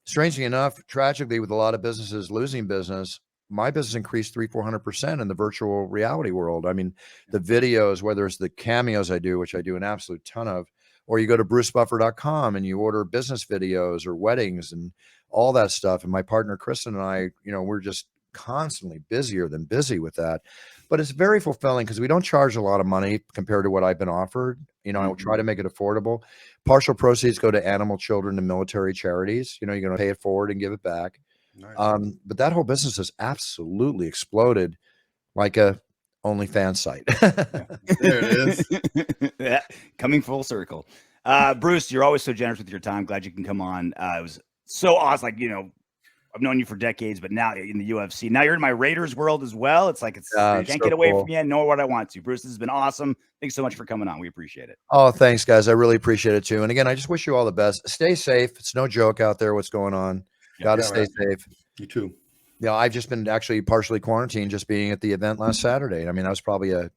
strangely enough, tragically, with a lot of businesses losing business, my business increased 300-400% in the virtual reality world. I mean, the videos, whether it's the cameos I do, which I do an absolute ton of, or you go to brucebuffer.com and you order business videos or weddings and all that stuff. And my partner, Kristen, and I, we're just constantly busier than busy with that. But it's very fulfilling because we don't charge a lot of money compared to what I've been offered. I will try to make it affordable. Partial proceeds go to animal, children, and military charities. You're going to pay it forward and give it back. Nice. But that whole business has absolutely exploded like a OnlyFans site. There it is. Yeah, coming full circle. Bruce, you're always so generous with your time. Glad you can come on. It was so awesome. I've known you for decades, but now in the UFC, now you're in my Raiders world as well. It's like I can't get away from you, nor what I want to. Bruce, this has been awesome. Thanks so much for coming on. We appreciate it. Oh, thanks, guys. I really appreciate it too. And again, I just wish you all the best. Stay safe. It's no joke out there what's going on. Got to stay safe. You too. I've just been actually partially quarantined just being at the event last Saturday. I mean, I was probably a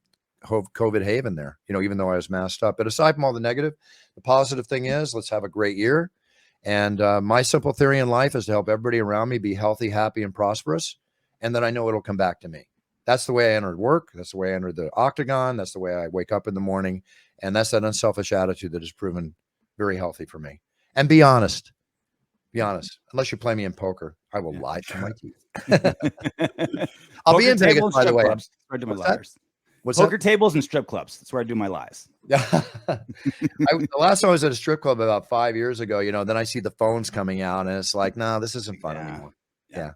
COVID haven there, even though I was masked up. But aside from all the negative, the positive thing is let's have a great year. And my simple theory in life is to help everybody around me be healthy, happy, and prosperous. And then I know it'll come back to me. That's the way I entered work. That's the way I entered the octagon. That's the way I wake up in the morning. And that's that unselfish attitude that has proven very healthy for me. And be honest. Be honest. Unless you play me in poker, I will lie to my teeth. I'll be in Vegas, by the way. Clubs. Where I do my liars. What's poker tables and strip clubs. That's where I do my lies. The last time I was at a strip club about 5 years ago, then I see the phones coming out and it's like, no, this isn't fun anymore. Yeah.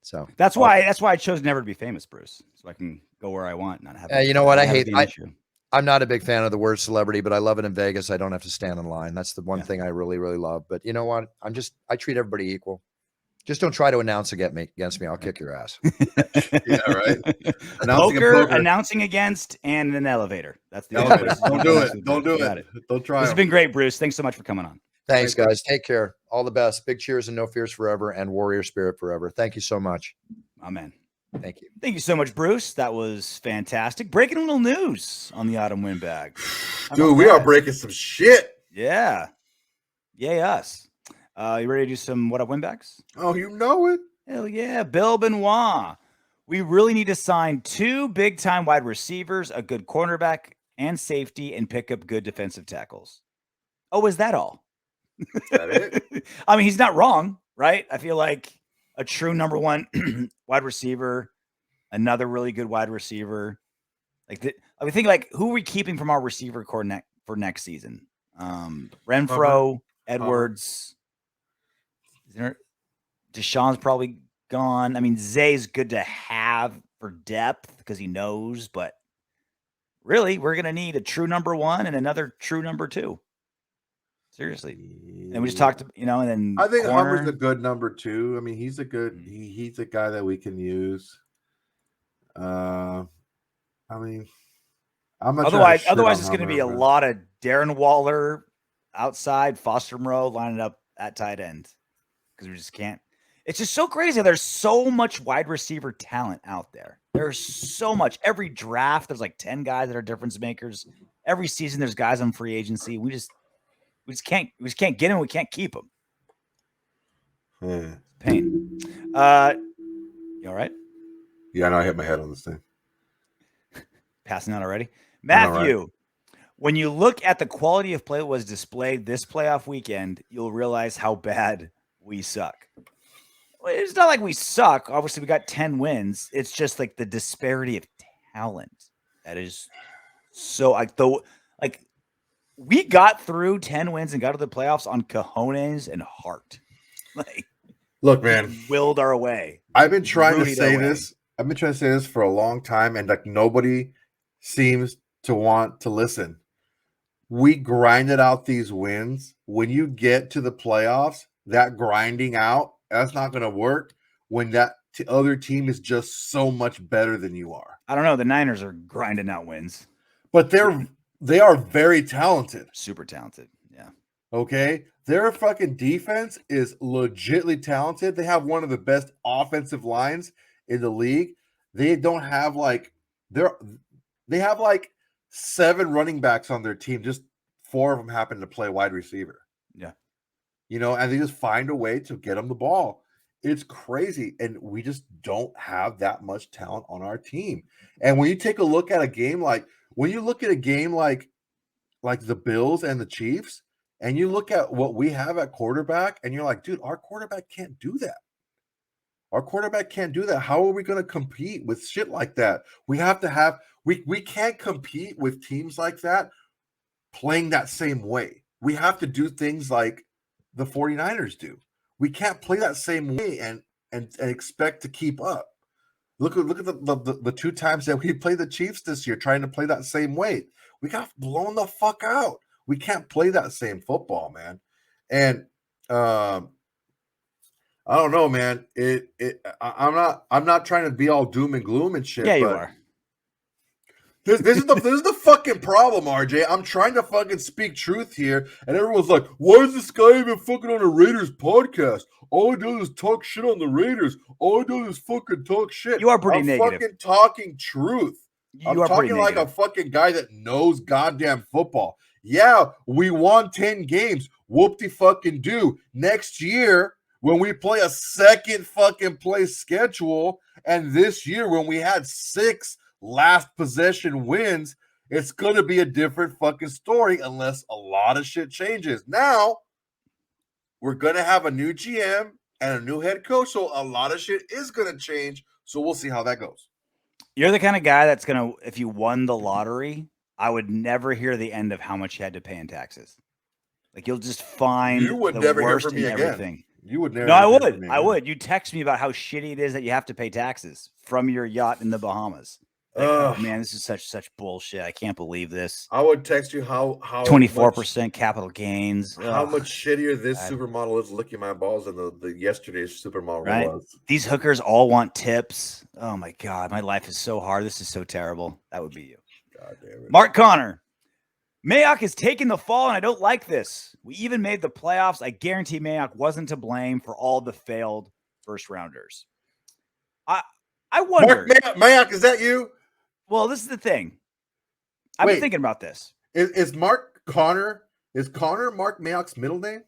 So that's why I chose never to be famous, Bruce. So I can go where I want, not have you know what? I'm not a big fan of the word celebrity, but I love it in Vegas. I don't have to stand in line. That's the one thing I really, really love. But you know what? I treat everybody equal. Just don't try to announce against me. I'll kick your ass. Yeah, right. Announcing Poker, announcing against, and an elevator. That's the Elevator. places Don't you do can it. actually Don't do Got it. Don't try. This has been great, Bruce. Thanks so much for coming on. Thanks, Thank you. guys. Take care. All the best. Big cheers and no fears forever, and warrior spirit forever. Thank you so much. Amen. Thank you. Thank you so much, Bruce. That was fantastic. Breaking a little news on the Autumn Windbags. How Dude, about we are that? breaking some shit. Yeah. Yay, us. You ready to do some What Up Windbags? Oh, you know it. Hell yeah. Bill Benoit. We really need to sign 2 big-time wide receivers, a good cornerback and safety, and pick up good defensive tackles. Oh, is that all? Is that it? I mean, he's not wrong, right? I feel like a true number 1 wide receiver, another really good wide receiver. I would think, like, who are we keeping from our receiver core for next season? Renfro, Edwards. Deshaun's probably gone. I mean, Zay's good to have for depth because he knows, but really, we're going to need a true number 1 and another true number 2. Seriously. And we just talked, and then I think corner. Hummer's a good number 2. I mean, he's a good. He's a guy that we can use. I mean, I'm not. Otherwise, it's going to be a lot of Darren Waller outside, Foster Moreau lining up at tight end because we just can't. It's just so crazy. There's so much wide receiver talent out there. There's so much. Every draft, there's like 10 guys that are difference makers. Every season, there's guys on free agency. We just can't get them. We can't keep them. Yeah. Pain. You all right? Yeah, I know. I hit my head on this thing. Passing out already. Matthew, right? When you look at the quality of play that was displayed this playoff weekend, you'll realize how bad we suck. It's not like we suck. Obviously, we got 10 wins. It's just like the disparity of talent that is so we got through 10 wins and got to the playoffs on cojones and heart. Like, look, man, willed our way. I've been trying to say this. I've been trying to say this for a long time, and like nobody seems to want to listen. We grinded out these wins. When you get to the playoffs, that grinding out, that's not going to work when that other team is just so much better than you are. I don't know. The Niners are grinding out wins. But they are very talented. Super talented. Yeah. Okay? Their fucking defense is legitly talented. They have one of the best offensive lines in the league. They don't have they have 7 running backs on their team. Just 4 of them happen to play wide receiver. Yeah. And they just find a way to get them the ball. It's crazy. And we just don't have that much talent on our team. And when you take a look at a game like the Bills and the Chiefs, and you look at what we have at quarterback, and you're like, dude, our quarterback can't do that. Our quarterback can't do that. How are we going to compete with shit like that? We have to have we can't compete with teams like that playing that same way. We have to do things like the 49ers do. We can't play that same way and expect to keep up. Look at the 2 times that we played the Chiefs this year trying to play that same way. We got blown the fuck out. We can't play that same football, man. And I don't know, man. I'm not trying to be all doom and gloom and shit. Yeah, you are. This is the fucking problem, RJ. I'm trying to fucking speak truth here, and everyone's like, "Why is this guy even fucking on a Raiders podcast? All he does is talk shit on the Raiders. All he does is fucking talk shit." You are pretty negative. I'm fucking talking truth. I'm are talking like a fucking guy that knows goddamn football. Yeah, we won 10 games. Whoop-de-fucking-do. Next year, when we play a second fucking place schedule, and this year when we had 6 last possession wins, it's going to be a different fucking story unless a lot of shit changes. Now, we're going to have a new GM and a new head coach, so a lot of shit is going to change, so we'll see how that goes. You're the kind of guy that's going to, if you won the lottery, I would never hear the end of how much you had to pay in taxes. Like, you'll just find you would the never worst hear from me in again. Everything. You would never. No, I would. I would. You text me about how shitty it is that you have to pay taxes from your yacht in the Bahamas. Like, oh Ugh. man, this is such bullshit. I can't believe this. I would text you how 24% capital gains. how Ugh, much shittier this God. supermodel is licking my balls than the yesterday's supermodel Right? was. These hookers all want tips. Oh my God, my life is so hard. This is so terrible. That would be you. God damn it. Mark Connor. Mayock is taking the fall, and I don't like this. We even made the playoffs. I guarantee Mayock wasn't to blame for all the failed first rounders. I wonder. Mark Mayock, is that you? Well, this is the thing. I've been Wait. thinking about this. Is Mark Connor? Is Connor Mark Mayock's middle name?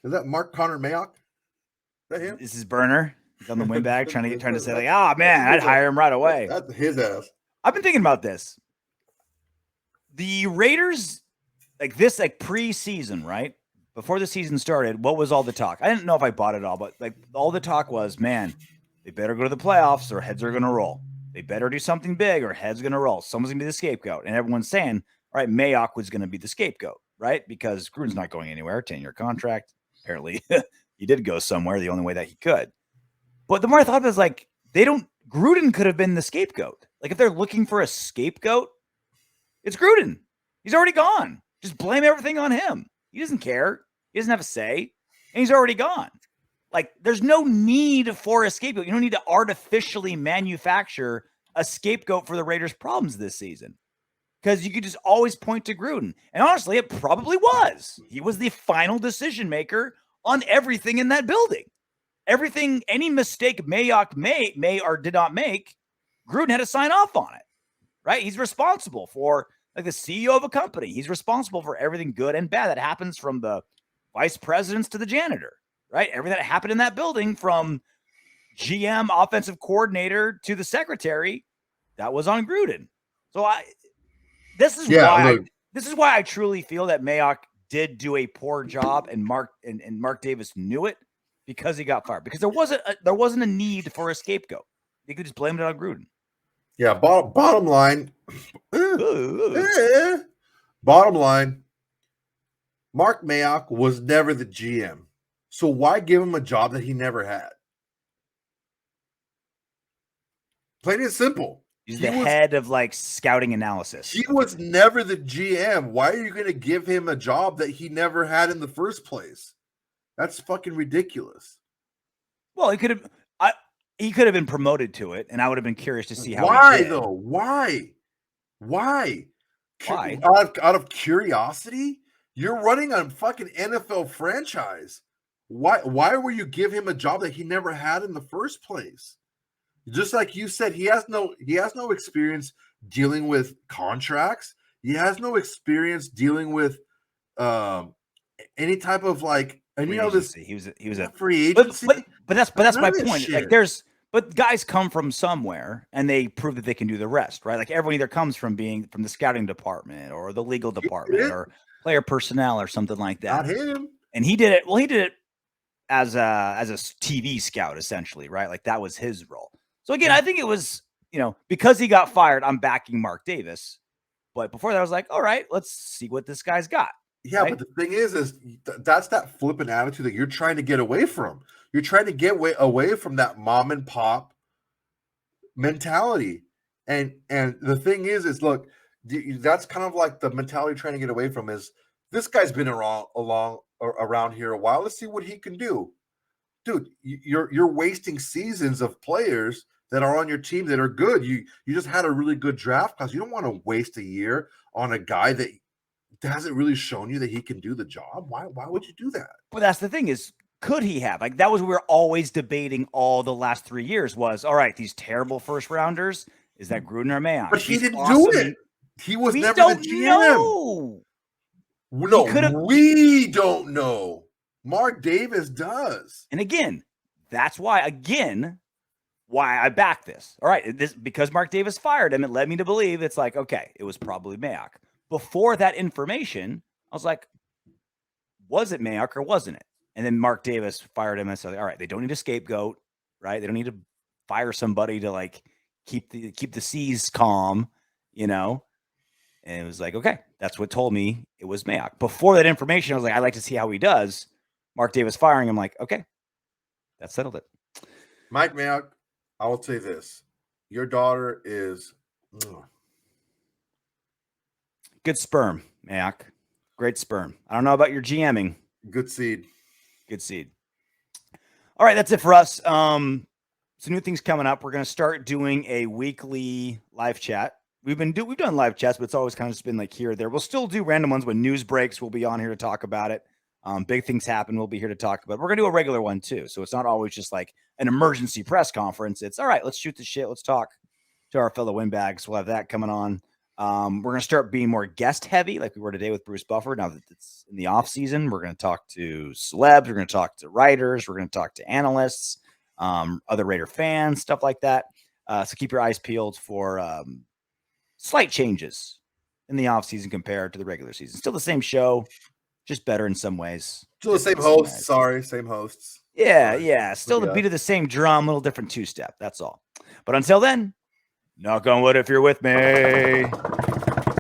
Is that Mark Connor Mayock? Is that him? This is Burner. He's on the windbag trying to say like, oh man, I'd hire him right away. That's his ass. I've been thinking about this. The Raiders, like preseason, right? Before the season started, what was all the talk? I didn't know if I bought it all, but like all the talk was, man, they better go to the playoffs or heads are going to roll. They better do something big or heads going to roll. Someone's going to be the scapegoat. And everyone's saying, all right, Mayock was going to be the scapegoat, right? Because Gruden's not going anywhere, 10-year contract. Apparently, he did go somewhere the only way that he could. But the more I thought, it was like, Gruden could have been the scapegoat. Like if they're looking for a scapegoat, it's Gruden. He's already gone. Just blame everything on him. He doesn't care. He doesn't have a say. And he's already gone. Like, there's no need for a scapegoat. You don't need to artificially manufacture a scapegoat for the Raiders' problems this season. Because you could just always point to Gruden. And honestly, it probably was. He was the final decision maker on everything in that building. Everything, any mistake Mayock may or did not make, Gruden had to sign off on it. Right? He's responsible for, like the CEO of a company. He's responsible for everything good and bad that happens from the vice presidents to the janitor. Right? Everything that happened in that building from GM, offensive coordinator to the secretary, that was on Gruden. So this is why I truly feel that Mayock did do a poor job and Mark Davis knew it because he got fired. Because there wasn't a need for a scapegoat. You could just blame it on Gruden. Yeah, bottom line. Bottom line, Mark Mayock was never the GM. So why give him a job that he never had? Plain and simple. He's the head of like scouting analysis. He was never the GM. Why are you going to give him a job that he never had in the first place? That's fucking ridiculous. Well, he could have been promoted to it, and I would have been curious to see how. Why though? Why? Out of curiosity? You're running a fucking NFL franchise. Why will you give him a job that he never had in the first place? Just like you said, he has no experience dealing with contracts. He has no experience dealing with any type of like, and you know this. He was a free agency. But that's my point. Like but guys come from somewhere and they prove that they can do the rest, right? Like everyone either comes from being from the scouting department or the legal department or player personnel or something like that. Not him. And he did it. Well, he did it as a TV scout, essentially, right? Like that was his role. So again, I think it was, because he got fired, I'm backing Mark Davis. But before that, I was like, all right, let's see what this guy's got. Yeah, right? But the thing is that's that flippant attitude that you're trying to get away from. You're trying to get away from that mom and pop mentality. And the thing is look, that's kind of like the mentality you're trying to get away from is this guy's been around here a while. Let's see what he can do. Dude, you're wasting seasons of players that are on your team that are good. You just had a really good draft class. You don't want to waste a year on a guy that hasn't really shown you that he can do the job. Why would you do that? But that's the thing is, could he have? Like that was we were always debating all the last 3 years was, all right, these terrible first rounders, is that Gruden or Mayock? But he didn't do it. He was never the GM. Know. No, we don't know. Mark Davis does. And again, that's why I back this. All right, because Mark Davis fired him, it led me to believe it's like, okay, it was probably Mayock. Before that information, I was like, was it Mayock or wasn't it? And then Mark Davis fired him and said, all right, they don't need a scapegoat, right? They don't need to fire somebody to like keep the seas calm, And it was like, okay, that's what told me it was Mayock. Before that information, I was like, I'd like to see how he does. Mark Davis firing him, like, okay, that settled it. Mike Mayock, I will say this. Your daughter is Ugh. Good sperm, Mac. Great sperm. I don't know about your GMing. Good seed. Good seed. All right, that's it for us. Some new things coming up. We're going to start doing a weekly live chat. We've done live chats, but it's always kind of just been like here or there. We'll still do random ones when news breaks. We'll be on here to talk about it. Big things happen. We'll be here to talk about it. We're going to do a regular one too. So it's not always just like an emergency press conference. It's all right. Let's shoot the shit. Let's talk to our fellow windbags. We'll have that coming on. We're going to start being more guest heavy like we were today with Bruce Buffer. Now that it's in the off season, we're going to talk to celebs. We're going to talk to writers. We're going to talk to analysts, other Raider fans, stuff like that. So keep your eyes peeled for slight changes in the off season compared to the regular season. Still the same show, just better in some ways. Still the same hosts. Sorry, same hosts. Yeah, Sorry. yeah. Still the Yeah. beat of the same drum, little different two-step. That's all. But until then, knock on wood if you're with me.